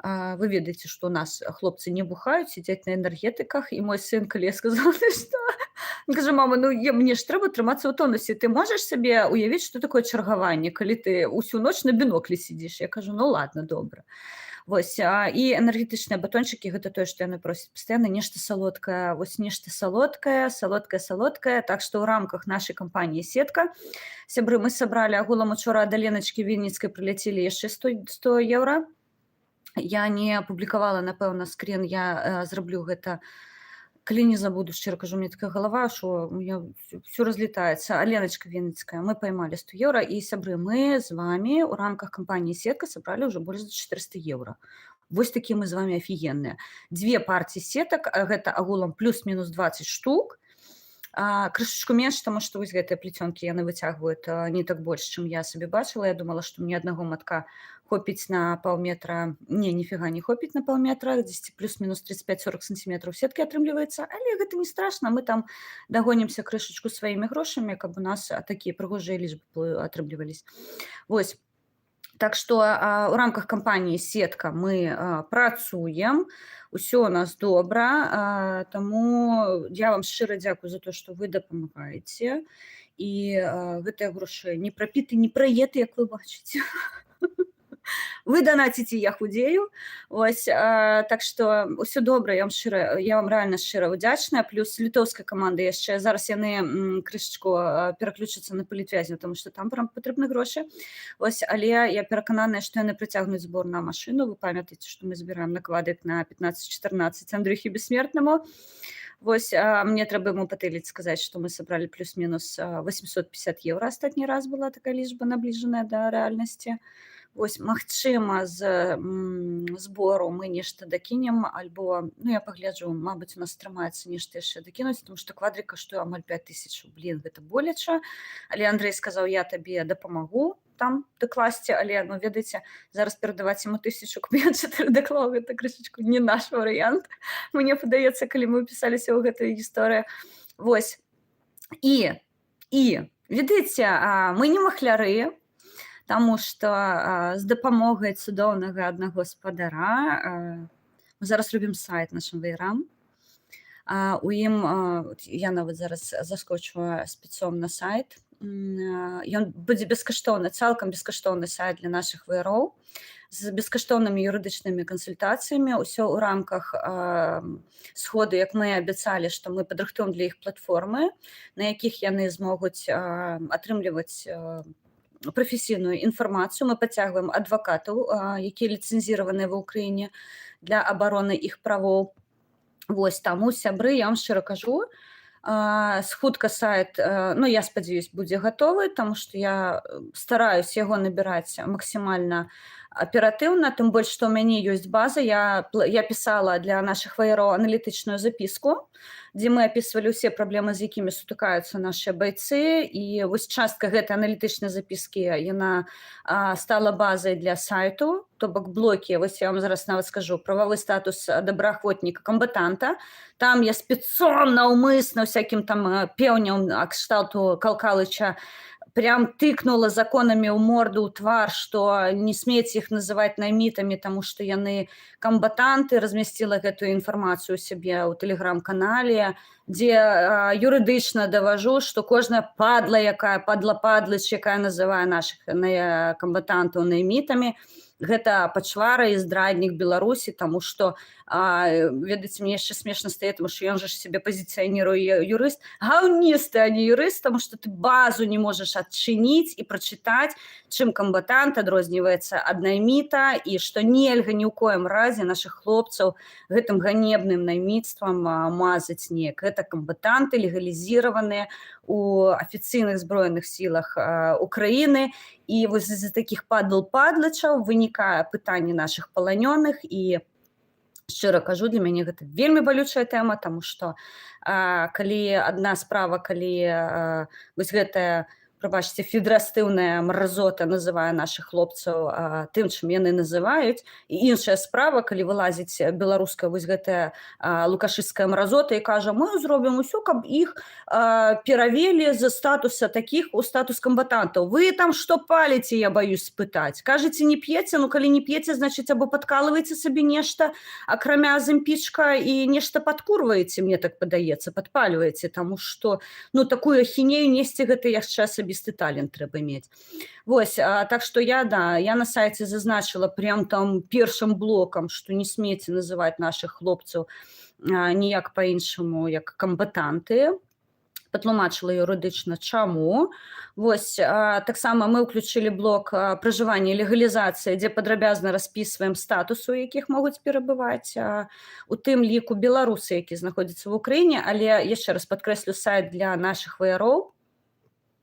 вы ведаеце, што у нас хлопцы не бухаюць, сядзяць на энергетыках, і мой сын, калі я сказала, што... Він каже, мама, ну мені ж треба триматися у тонусі. Ти можеш собі уявити, що таке чергування, коли ти усю ніч на біноклі сидиш? Я кажу, ну ладно, добре. Вось, і энергетычныя батончыкі, гэта тое, што яны просяць пастаянна, нешта салодкае, вось нешта салодкае. Так што ў рамках нашай кампаніі «Сетка», сябры, мы сабралі агулам учора ад Аленачкі Вінніцкай прыляцелі яшчэ 100 еўра. Я не апублікавала, напэўна, скрин, я зраблю гэта, калі не забуду, шчыра кажу, мне такая галава, што у меня всё разлетаецца. Аленачка Вінніцкая, мы поймали 100 евро, і сябры, мы з вами ў рамках кампаніі «Сетка» сабралі ўжо больш за 400 евро. Вось такія мы з вами афігенныя. 2 партіі сетак, гэта агулам плюс-мінус 20 штук. Крышачку менш, таму што вось гэтыя плецёнкі яны выцягваюць не так больш, чым я сабе бачыла. Я думала, што мне аднаго матка хопіць на паўметра. Не, ніфіга не хопіць на паўметра, дзесьці плюс-мінус 35-40 сантиметраў сеткі атрымліваецца, але гэта не страшна, мы там дагонімся крышачку сваімі грошамі, каб у нас такія прыгожыя лічбы атрымлівались. Вось. Так што ў рамках кампаніі «Сетка» мы працуем, усё у нас добра, таму я вам шчыра дзякую за то, што вы дапамагаеце, і гэтыя грошы не прапіты, не праеты, як вы бачыце. Вы данаціце, я худею. Вось, так што ўсё добра, я вам рэальна шчыра удзячная. Плюс літоўская каманда яшчэ, зараз яны крышачку пераключацца на палітвязняў, таму што там прям патрэбны грошы. Вось, але я перакананая, што яны прыцягнуць збор на машыну. Вы памятаеце, што мы збіраем накладак на 15-14 Андрюхі Бессмертнаму. Вось, мне трэба яму патэліць сказаць, што мы сабралі плюс-мінус 850 евро. Астатні раз была такая лічба набліжаная да рэальнасці. Вось, магчыма, з збору мы нешта дакінем, альбо, ну, я пагляджу, мабыць, у нас атрымаецца нешта яшчэ дакінуць, тому што квадрик каштуе амаль 5000. Блін, гэта боляча. Але Андрэй сказаў, я табе дапамагу там дакласці, але, ну, ведаеце, зараз перадаваць яму 1000, каб я 4 даклаў, гэта крышачку не наш варыянт. Мне падаецца, калі мы ўпісаліся ў гэтую гісторыю. Вось. І, ведаеце, мы не махляры, таму што з дапамогай цудоўнага аднаго спадара мы зараз робім сайт нашым ваярам. У ім, я нават зараз заскочу спецом на сайт, ён будзе бескаштоўны, цалкам бескаштоўны сайт для нашых ваяроў з бескаштоўнымі юрыдычнымі кансультацыямі. Усё ў рамках сходу, як мы абяцалі, што мы падрыхтуем для іх платформы, на якіх яны змогуць атрымліваць прафесійную інфармацыю. Мы пацягваем адвакатаў, якія ліцэнзіраваныя ва ўкраіне для абароны іх правоў. Вось, таму, сябры, я вам шчыра кажу, хутка сайт, ну, я спадзяюсь, будзе гатовы, таму што я стараюсь яго набіраць максімальна аператыўна, тым больш, што ў мяне ёсць база. Я пісала для нашых ваяроў аналітычную запіску, дзе мы апісвалі ўсе праблемы, з якімі сутыкаюцца нашы байцы, і вось частка гэтай аналітычнай запіскі, яна стала базай для сайту, то бок блокі, вось я вам зараз нават скажу, прававы статус добраахвотніка, камбатанта. Там я спецом наўмысна всякім там пеўням кшталту Калкалыча прям тыкнула законамі ў морду, ў твар, што не смейце іх называць наймітамі, таму што яны камбатанты. Размясціла гэтую інфармацыю ў сябе ў тэлеграм-канале, дзе юрыдычна даважу, што кожная падла, якая падла-падлыч, якая называе нашых камбатантаў наймітамі, гэта пачвара і здраднік Беларусі, таму што, ведаеце, мне яшчэ смешна стае, таму што ён жа ж сябе пазіцыяніруе юрыст. Гаўністы, а не юрыст, таму што ты базу не можаш адчыніць і прачытаць, чым камбатант адрозніваецца ад найміта, і што нельга ні ў коім разе нашых хлопцаў гэтым ганебным найміцтвам мазаць неяк. Гэта камбатанты легалізіраваныя у афіцыйных зброеных сілах Украіны, і вось з-за такіх падл-падлачаў вынікае пытанне нашых паланёных, і шчыра кажу, для мяне гэта вельмі балючая тэма, таму што калі адна справа, калі вось гэтая, прабачце, федрастыўная мразота называе нашых хлопцаў тым, чым яны называюць, і іншая справа, калі вылазіць беларуская вось гэтая лукашысцкая мразота і кажа, мы зробім усё, каб іх перавелі з статуса такіх у статус камбатантаў. Вы там што паліце, я баюсь спытаць? Кажаце, не п'еце? Ну, калі не п'еце, значыць, або падкалываеце сабе нешта, акрамя зімпічка, і нешта падкурваеце, мне так падаецца, падпальваеце, таму што, ну, такую ахінею несці, гэта яшчэ асабісты талент трэба мець. Вось, так што я на сайце зазначыла прям там першым блокам, што не смейце называць нашых хлопцаў ніяк па-іншаму, як камбатанты. патлумачыла юрыдычна чаму. Вось таксама мы ўключылі блок пражывання і легалізацыі, дзе падрабязна распісваем статус, у якіх могуць перабываць, у тым ліку беларусы, які знаходзяцца ў Украіне, але яшчэ раз падкрэслю, сайт для нашых ваяроў,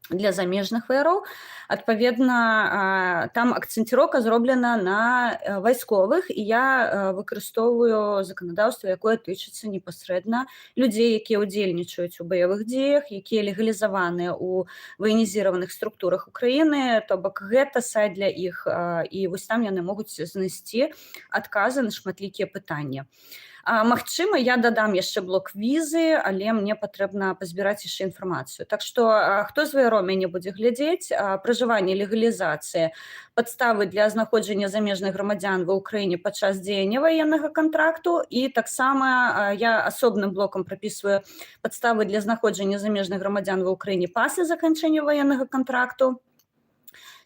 для замежных ваяроў. Адпаведна, там акцэнціроўка зроблена на вайсковых, і я выкарыстоўваю заканадаўства, якое тычыцца непасрэдна людзей, якія ўдзельнічаюць у баявых дзеях, якія легалізаваныя ў ваенізіраваных структурах Украіны, то бок гэта сайт для іх, і вось там яны могуць знайсці адказы на шматлікія пытанні. Магчыма, я дадам яшчэ блок візы, але мне патрэбна пазбіраць яшчэ інфармацыю. Так што хто з ваяроў мяне будзе глядзець, пражыванне, легалізацыя, падставы для знаходжання замежных грамадзян ва ўкраіне падчас дзеяння ваеннага кантракту, і таксама я асобным блокам прапісваю падставы для знаходжання замежных грамадзян ва ўкраіне пасля заканчэння ваеннага кантракту.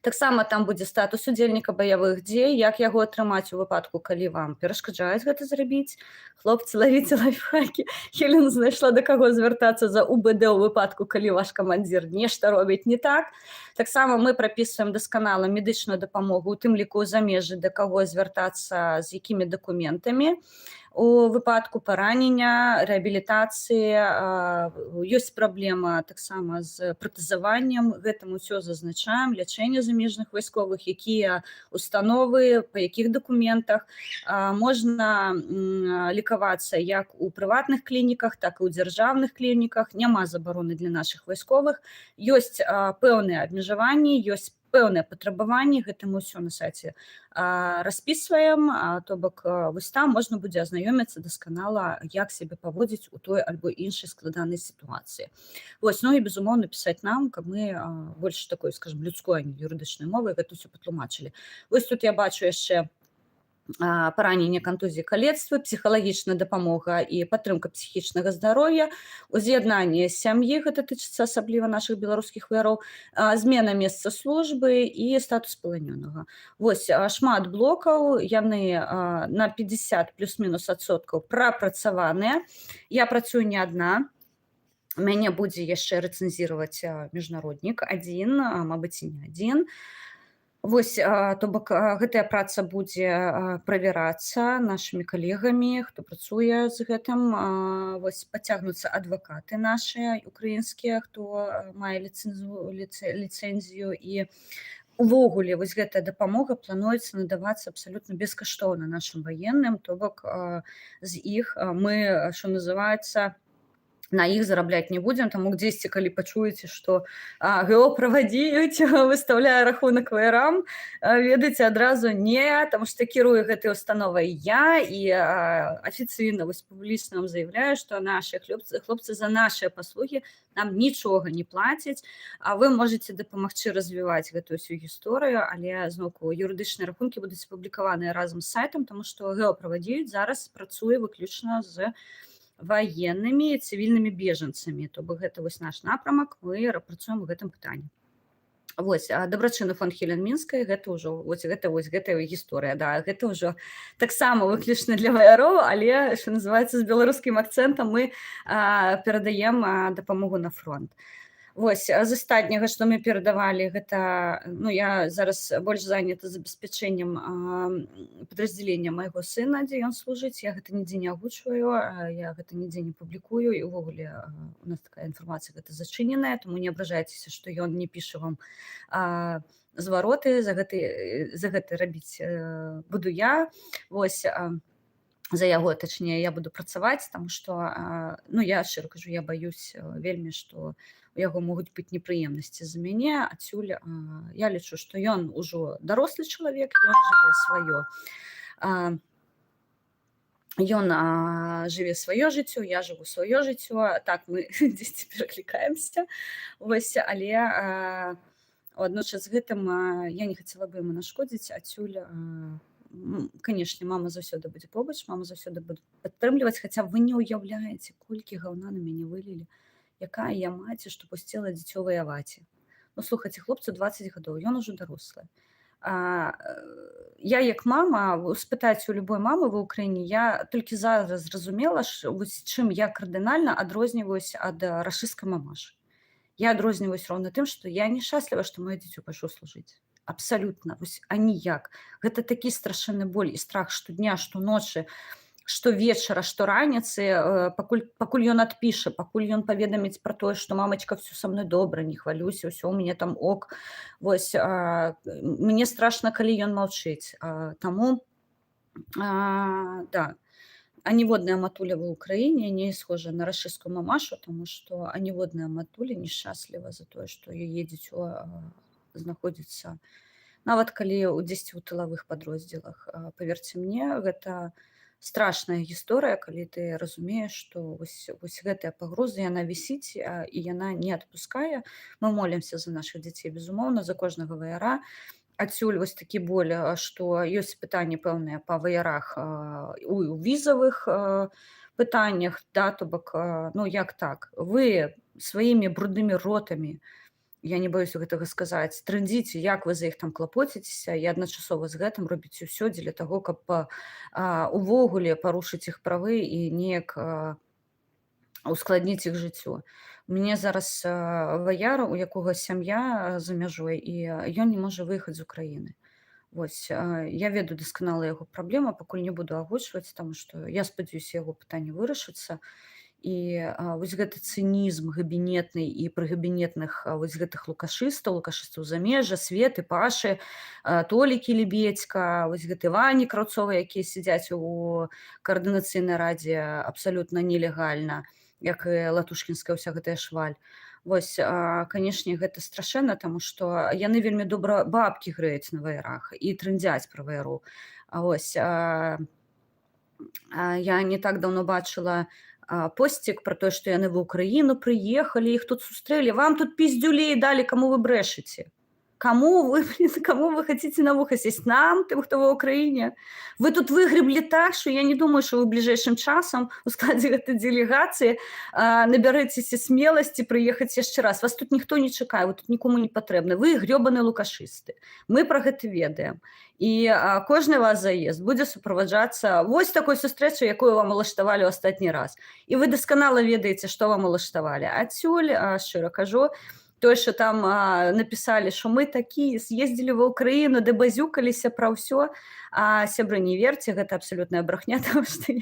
Таксама там будзе статус удзельніка баявых дзей, як яго атрымаць у выпадку, калі вам перашкаджаюць гэта зрабіць. Хлопцы, лавіце лайфхакі. Хелена знайшла, да каго звяртацца за УБД ў выпадку, калі ваш камандзір нешта робіць не так. Таксама мы прапісваем дасканала медычную дапамогу, у тым ліку ў замежжы, да каго звяртацца, з якімі дакументамі. У выпадку паранення, рэабілітацыі, ёсць праблема таксама з пратэзаваннем, гэтым усё зазначаем, лячэнне замежных вайсковых, якія установы, па якіх дакументах. Можна лікавацца як у прыватных клініках, так і ў дзяржаўных клініках, няма забароны для нашых вайсковых. Ёсць пэўныя абмежаванні, ёсць пэўныя патрабаванні, гэта мы ўсё на сайце распісваем, то бок вось там можна будзе азнаёміцца дасканала, як сябе паводзіць у той альбо іншай складанай сітуацыі. Вось, ну і безумоўна пісаць нам, каб мы больш такой, скажем, людской, а не юрыдычнай мовай гэта ўсё патлумачылі. Вось тут я бачу яшчэ паранення, кантузіі, калецтва, псіхалагічная дапамога і падтрымка псіхічнага здароўя, уз'яднанне сям'і, гэта тычыцца асабліва нашых беларускіх ваяроў, змена месца службы і статус паланёнага. Вось шмат блокаў, яны на 50 плюс-мінус адсоткаў прапрацаваныя. Я працую не адна. Мяне будзе яшчэ рэцэнзіраваць міжнароднік адзін, мабыць, і не адзін. Вось, то бок гэтая праца будзе правярацца нашымі калегамі, хто працуе з гэтым. Вось пацягнуцца адвакаты нашыя украінскія, хто мае ліцэнзію, і увогуле вось гэтая дапамога плануецца надавацца абсалютна бескаштоўна нашым ваенным, то бок з іх мы, што называецца, на іх зарабляць не будзем, таму дзесьці, калі пачуеце, што ГО правадзіюць, выстаўляе рахунак ваярам, ведаеце адразу не, таму што кірую гэтай установай я, і афіцыйна вось публічна вам заяўляю, што нашы хлопцы за нашыя паслугі нам нічога не плацяць, а вы можаце дапамагчы развіваць гэтую ўсю гісторыю, але зноўку юрыдычныя рахункі будуць апублікаваныя разам з сайтам, таму што ГО правадзіюць зараз працуе выключна з ваеннымі і цывільнымі бежанцамі, то бок гэта вось наш напрамак, мы працуем у гэтым пытанні. Вось, дабрачынны фонд Хелен Мінскай, гэта ўжо гэтая гісторыя, да, гэта ўжо таксама выключна для ваяроў, але, што называецца, з беларускім акцэнтам мы перадаем дапамогу на фронт. Вось, з астатняга, што мы перадавалі, гэта, ну, я зараз больш занята забеспячэннем падраздзялення майго сына, дзе ён служыць, я гэта нідзе не агучваю, я гэта нідзе не публікую, і ўвогуле у нас такая інфармацыя гэта зачыненая, таму не абражайцеся, што ён не піша вам звароты, за гэта рабіць буду я. Вось, за яго, точнее, я буду працаваць, таму што, ну, я шчыра кажу, я баюсь вельмі, што у яго могуць быць непрыемнасці за мяне, адсюль я лічу, што ён ужо дарослы чалавек, ён жыве сваё. Ён жыве сваё жыццё, я жыву сваё жыццё, так мы дзесьці пераклікаемся. Вось, але адносіць з гэтым я не хацела бы яму нашкодзіць, адсюль, канешне, мама заўсёды будзе побач, мама заўсёды будзе падтрымліваць, хаця вы не ўяўляеце, колькі гаўна на мяне вылілі. Якая я маці, што пусціла дзіцё ваяваць. Ну, слухайце, хлопцу 20 гадоў, ён ужо дарослы. Я як мама, спытайце у любой мамы ва ўкраіне, я толькі зараз зразумела, вось чым я кардынальна адрозніваюся ад рашысцкай мамашы. Я адрозніваюсь роўна тым, што я нешчасліва, што маё дзіцё пайшло служыць. Абсалютна, вось аніяк. Гэта такі страшэнны боль і страх штодня, штоночы, штовечара, штораніцы, пакуль ён адпіша, пакуль ён паведаміць пра тое, што мамачка, всё са мной добра, не хвалюйся, ўсё ў мяне там ок. Вось, мне страшна, калі ён маўчыць. Таму, да, аніводная матуля ва ўкраіне не схожа на рашысцкую мамашу, таму што аніводная матуля нешчасліва за тое, што яе дзіцё знаходзіцца. Нават калі дзесьці ў тылавых падроздзелах. Паверце мне, гэта страшная гісторыя, калі ты разумееш, што вось гэтая пагроза, яна вісіць, і яна не адпускае. Мы молімся за нашых дзяцей, безумоўна, за кожнага ваяра. Адсюль вось такі боль, што ёсць пытанні пэўныя па ваярах у візавых пытаннях, да, то бок, ну як так? Вы сваімі бруднымі ротамі, я не баюся гэтага сказаць, трындзіце, як вы за іх там клапоціцеся, і адначасова з гэтым робіце ўсё дзеля таго, каб увогуле парушыць іх правы і неяк ускладніць іх жыццё. У мяне зараз ваяр, у якога сям'я за мяжой, і ён не можа выехаць з Украіны. Вось, я ведаю дасканала яго праблему, пакуль не буду агучваць, таму што я спадзяюся, яго пытанне вырашыцца. І вось гэты цынізм габінетны і пры габінетных вось гэтых лукашыстаў замежжа, Светы, Пашы, Толікі Лебедзька, вось гэты Вані Краўцовы, якія сядзяць у каардынацыйнай радзе абсалютна нелегальна, як і латушкінская ўся гэтая шваль. Вось, канешне, гэта страшэнна, таму што яны вельмі добра бабкі грэюць на ваярах і трындзяць пра ваяроў. Вось, я не так даўно бачыла посцік пра тое, што яны ва ўкраіну прыехалі, іх тут сустрэлі. Вам тут пиздюлей далі, каму вы брэшаце? Кому вы хацеце на вуха сесть? Нам, тым, хто ва ўкраіне? Вы тут выгрэблі так, што я не думаю, што вы бліжэйшым часам у складзе гэтай дэлегацыі набярэцеся смеласці прыехаць яшчэ раз. Вас тут ніхто не чакае, вы тут нікому не патрэбны. Вы грёбаны лукашысты. Мы пра гэта ведаем. І кожны ваш заезд будзе суправаджацца вось такой сустрэчай, якую вам улаштавалі ў астатні раз. І вы дасканала ведаеце, што вам улаштавалі. Адсюль, шчыра кажу, тое, што там напісалі, што мы такія, з'ездзілі ва ўкраіну, ды базюкаліся пра ўсё. Сябры, не верце, гэта абсалютная брахня, таму што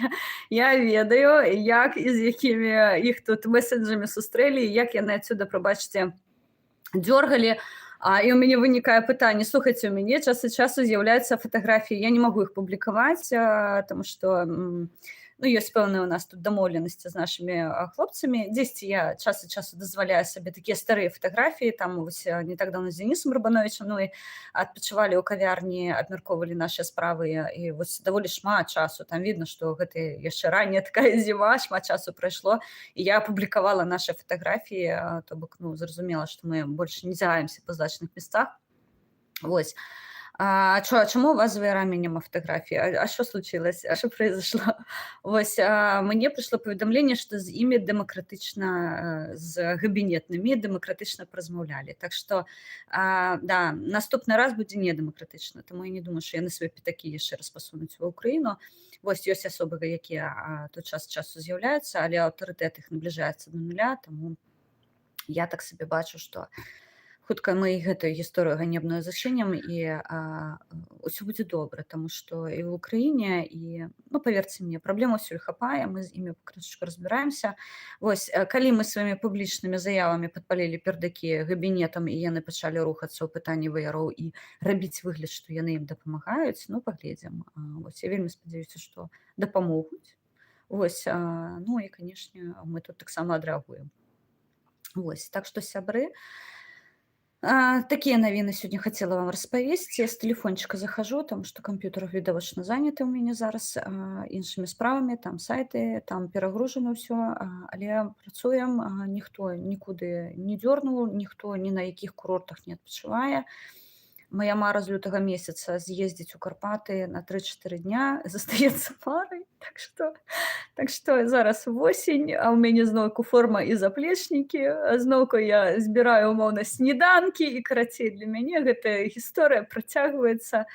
я ведаю, як і з якімі іх тут месседжамі сустрэлі, і як яны адсюда, прабачце, дзёргалі. І ў мяне вынікае пытанне, слухайце, у мяне час ад часу з'яўляюцца фатаграфіі, я не магу іх публікаваць, таму што ёсць пэўныя ў нас тут дамоўленасці з нашымі хлопцамі. Дзесьці я час ад часу дазваляю сабе такія старыя фатаграфіі, там вось не так даўно з Денісам Рабановичам адпачывалі ў кавярні, абмяркоўвалі нашыя справы, і вось даволі шмат часу, там відно, што гэта яшчэ ранняя такая зіма, шмат часу прайшло, і я апублікавала нашы фатаграфіі, то бок, зразумела, што мы больш не зягаемся па значных месцах. Вось. Чаму у вас з ваярамі няма фатаграфій? Што случилось? Што произошло? Вось, мне прыйшло паведамленне, што з імі дэмакратычна, з габінетнымі дэмакратычна паразмаўлялі. Так што, да, наступны раз будзе недэмакратычна, таму я не думаю, што яны свае пятакі яшчэ раз пасунуць ва ўкраіну. Вось, ёсць асобы, якія тут час ад часу з'яўляюцца, але аўтарытэт іх набліжаецца да нуля, таму я так сабе бачу, што хутка мы гэтую гісторыю ганебную зачынім, і ўсё будзе добра, таму што і ў Украіне, і, паверце мне, праблем усюль хапае, мы з імі крышачку разбіраемся. Вось, калі мы сваімі публічнымі заявамі падпалілі пердакі габінетам, і яны пачалі рухацца ў пытанні ваяроў і рабіць выгляд, што яны ім дапамагаюць, паглядзім. Вось, я вельмі спадзяюся, што дапамогуць. Вось, і, канешне, мы тут таксама адрэагуем. Вось, так што, сябры, такія навіны сёння хацела вам распавесці. З тэлефончыка захажу, таму што камп'ютар відавочна заняты ў мяне зараз іншымі справамі, там сайты, там перагружана ўсё, але працуем, ніхто нікуды не дзёрнуў, ніхто ні на якіх курортах не адпачывае. моя мара з лютага месяца з'ездзіць у Карпаты на 3-4 дня застаецца марай. Так што зараз восень, а ў мяне зноўку форма і заплечнікі, зноўку я збіраю умоўна сніданкі і карацей для мяне гэтая гісторыя працягваецца.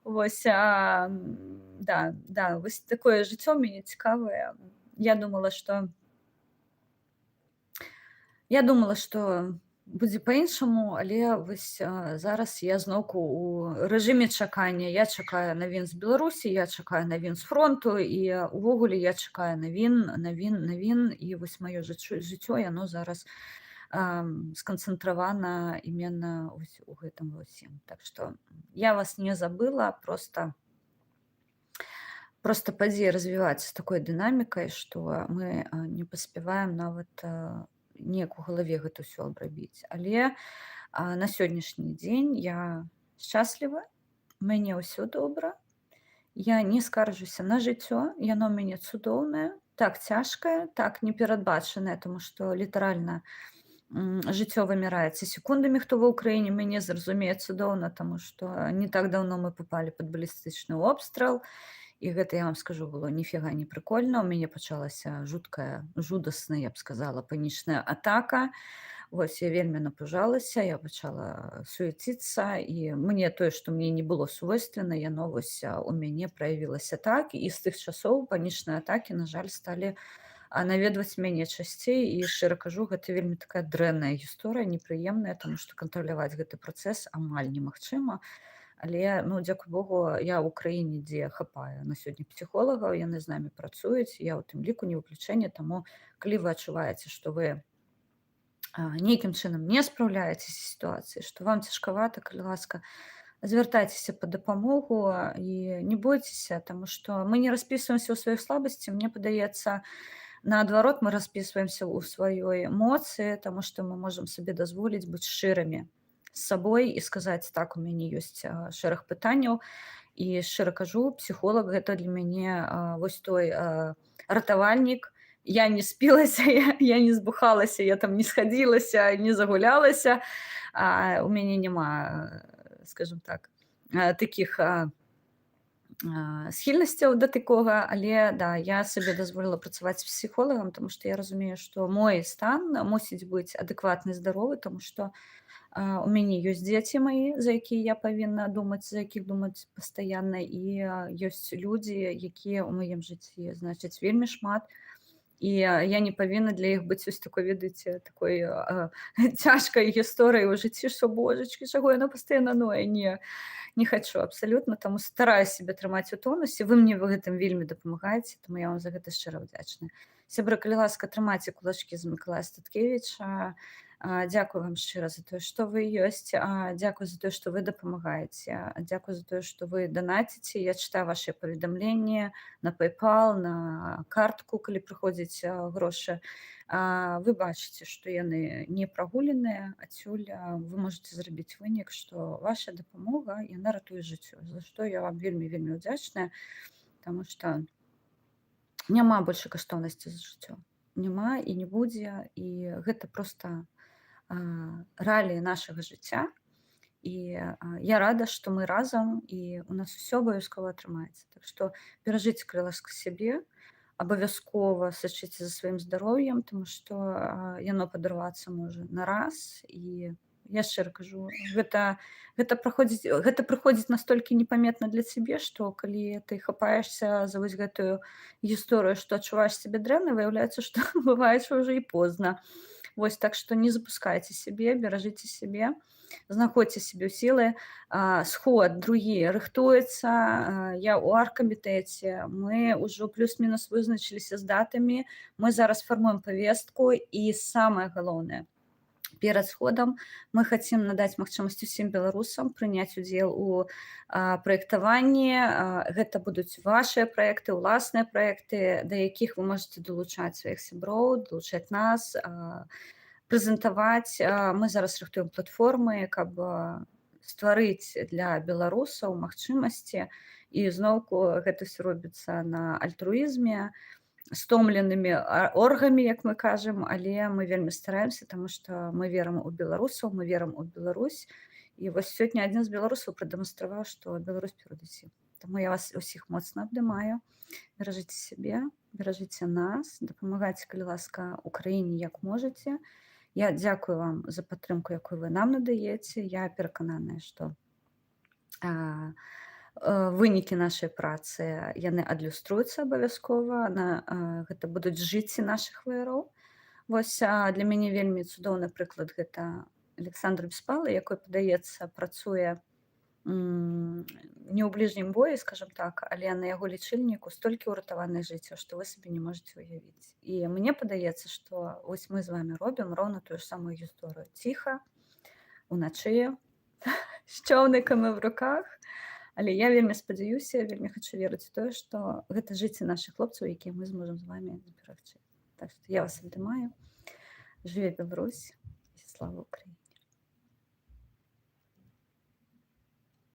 Вось, да, вось такое жыццё ў мяне цікавае. Я думала, што я думала, што будзе па-іншаму, але вось, зараз я зноўку ў рэжыме чакання. Я чакаю навін з Беларусі, я чакаю навін з фронту і увогуле я чакаю навін. І вось маё жыццё яно зараз, сканцэнтравана іменно вось у гэтым ва ўсім. Так што я вас не забыла, просто падзеі развіваюцца з такой дынамікай, што мы, не паспяваем нават, неяк у галаве гэта ўсё абрабіць. Але, на сённяшні дзень я шчасліва, у мяне ўсё добра. Я не скарджуся на жыццё, яно ў мяне цудоўнае, так цяжкае, так неперадбачанае, таму што літаральна, жыццё вымяраецца секундамі. Хто ва ўкраіне, мяне зразумее цудоўна, таму што не так даўно мы папалі пад балістычны обстрэл. І гэта, я вам скажу, было ніфіга не прыкольна. У мяне пачалася жудасная, я б сказала, панічная атака. Вось я вельмі напужалася, я пачала суеціцца, і мне тое, што мне не было свойственна, яно вось у мяне праявілася так. І з тых часоў панічныя атакі, на жаль, сталі наведваць мяне часцей. І шчыра кажу, гэта вельмі такая дрэнная гісторыя, непрыемная, таму што кантраляваць гэты працэс амаль немагчыма. Але, ну, дзякуй Богу, я ў краіне, дзе хапае на сёння псіхолагаў, яны з намі працуюць, я ў тым ліку не выключэнне. Таму калі вы адчуваеце, што вы нейкім чынам не спраўляецеся з сітуацыяй, што вам цяжкавата, калі ласка, звяртайцеся па дапамогу і не бойцеся, таму што мы не распісваемся ў сваёй слабасці. Мне падаецца, наадварот, мы распісваемся ў сваёй моцы, таму што мы можам сабе дазволіць быць шчырымі з сабой і сказаць: так, у мяне ёсць шэраг пытанняў. І шчыра кажу, псіхолог гэта для мяне вось той ратавальнік. Я не спілася, я не збухалася, я там не схадзілася, не загулялася. У мяне няма, скажем так, такіх схільнасцяў да такога, але да, я сабе дазволіла працаваць з псіхолагам, таму што я разумею, што мой стан мусіць быць адэкватны, здаровы, таму што у мяне ёсць дзеці мае, за якія я павінна думаць, за якіх думаць пастаянна, і ёсць людзі, якія ў маім жыцці значаць вельмі шмат. І я не павінна для іх быць вось такой, ведаеце, такой цяжкай гісторыяй у жыцці, што божачкі, чаго яно пастаянна ное. Не хачу абсалютна, таму стараюсь сябе трымаць у тонусе. Вы мне ў гэтым вельмі дапамагаеце, таму я вам за гэта шчыра ўдзячная. Сябры, калі ласка, трымайце кулачкі за Мікалая Статкевіча. Дзякую вам шчыра за тое, што вы ёсць. Дзякуй за тое, што вы дапамагаеце. Дзякуй за тое, што вы данаціце. Я чытаю вашыя паведамленні на PayPal, на картку, калі прыходзяць грошы. Вы бачыце, што яны не прагуленыя. Адсюль вы можаце зрабіць вынік, што ваша дапамога, яна ратуе жыццё, за што я вам вельмі ўдзячная, таму што няма большай каштоўнасці за жыццё. Няма і не будзе, і гэта проста рэаліі нашага жыцця. І я рада, што мы разам, і у нас усё абавязкова атрымаецца. Так што беражыце, калі ласка, сябе, абавязкова сачыце за сваім здароўем, таму што яно падарвацца можа на раз. І я шчыра кажу, гэта прыходзіць настолькі непаметна для цябе, што калі ты хапаешся за вось гэтую гісторыю, што адчуваеш сябе дрэнна, выяўляецца, што бывае, што ўжо і позна. Вось, так што не запускайце сябе, беражыце сябе, знаходзьце сябе ў сілы. Сход другі рыхтуецца. Я ў аргкамітэце. Мы ўжо плюс-мінус вызначыліся з датамі. Мы зараз фармуем павестку, і самае галоўнае, перад сходам мы хацім надаць магчымасць усім беларусам прыняць удзел у праектаванні. Гэта будуць вашыя праекты, уласныя праекты, да якіх вы можаце далучаць сваіх сяброў, далучаць нас, прэзентаваць. Мы зараз рыхтуем платформы, каб стварыць для беларусаў магчымасці. І зноўку гэта ўсё робіцца на альтруізме, стомленымі оргамі, як мы кажам, але мы вельмі стараемся, таму што мы верым у беларусаў, мы верым у Беларусь, І вось сёння адзін з беларусаў прадэманстраваў, што Беларусь перадусім. Таму я вас усіх моцна абдымаю. Беражыце сябе, беражыце нас, дапамагайце, калі ласка, Украіне як можаце. Я дзякую вам за падтрымку, якую вы нам надаеце. Я перакананая, што вынікі нашай працы яны адлюструюцца абавязкова гэта будуць жыцці нашых ваяроў. Вось для мяне вельмі цудоўны прыклад гэта Александр Беспалы, якой, падаецца, працуе не ў бліжнім бою, скажам так, але на яго лічыльніку столькі ўратаваных жыццяў, што вы сабе не можаце ўявіць. І мне падаецца, што вось мы з вамі робім роўна тую ж самую гісторыю. Ціха, уначы, з чоўнікамі ў руках. Але я вельмі спадзяюся, вельмі хачу верыць у тое, што гэта жыцці нашых хлопцаў, якія мы зможам з вамі зберагчы. Так што я вас абдымаю. Жыве Беларусь і слава Украіне!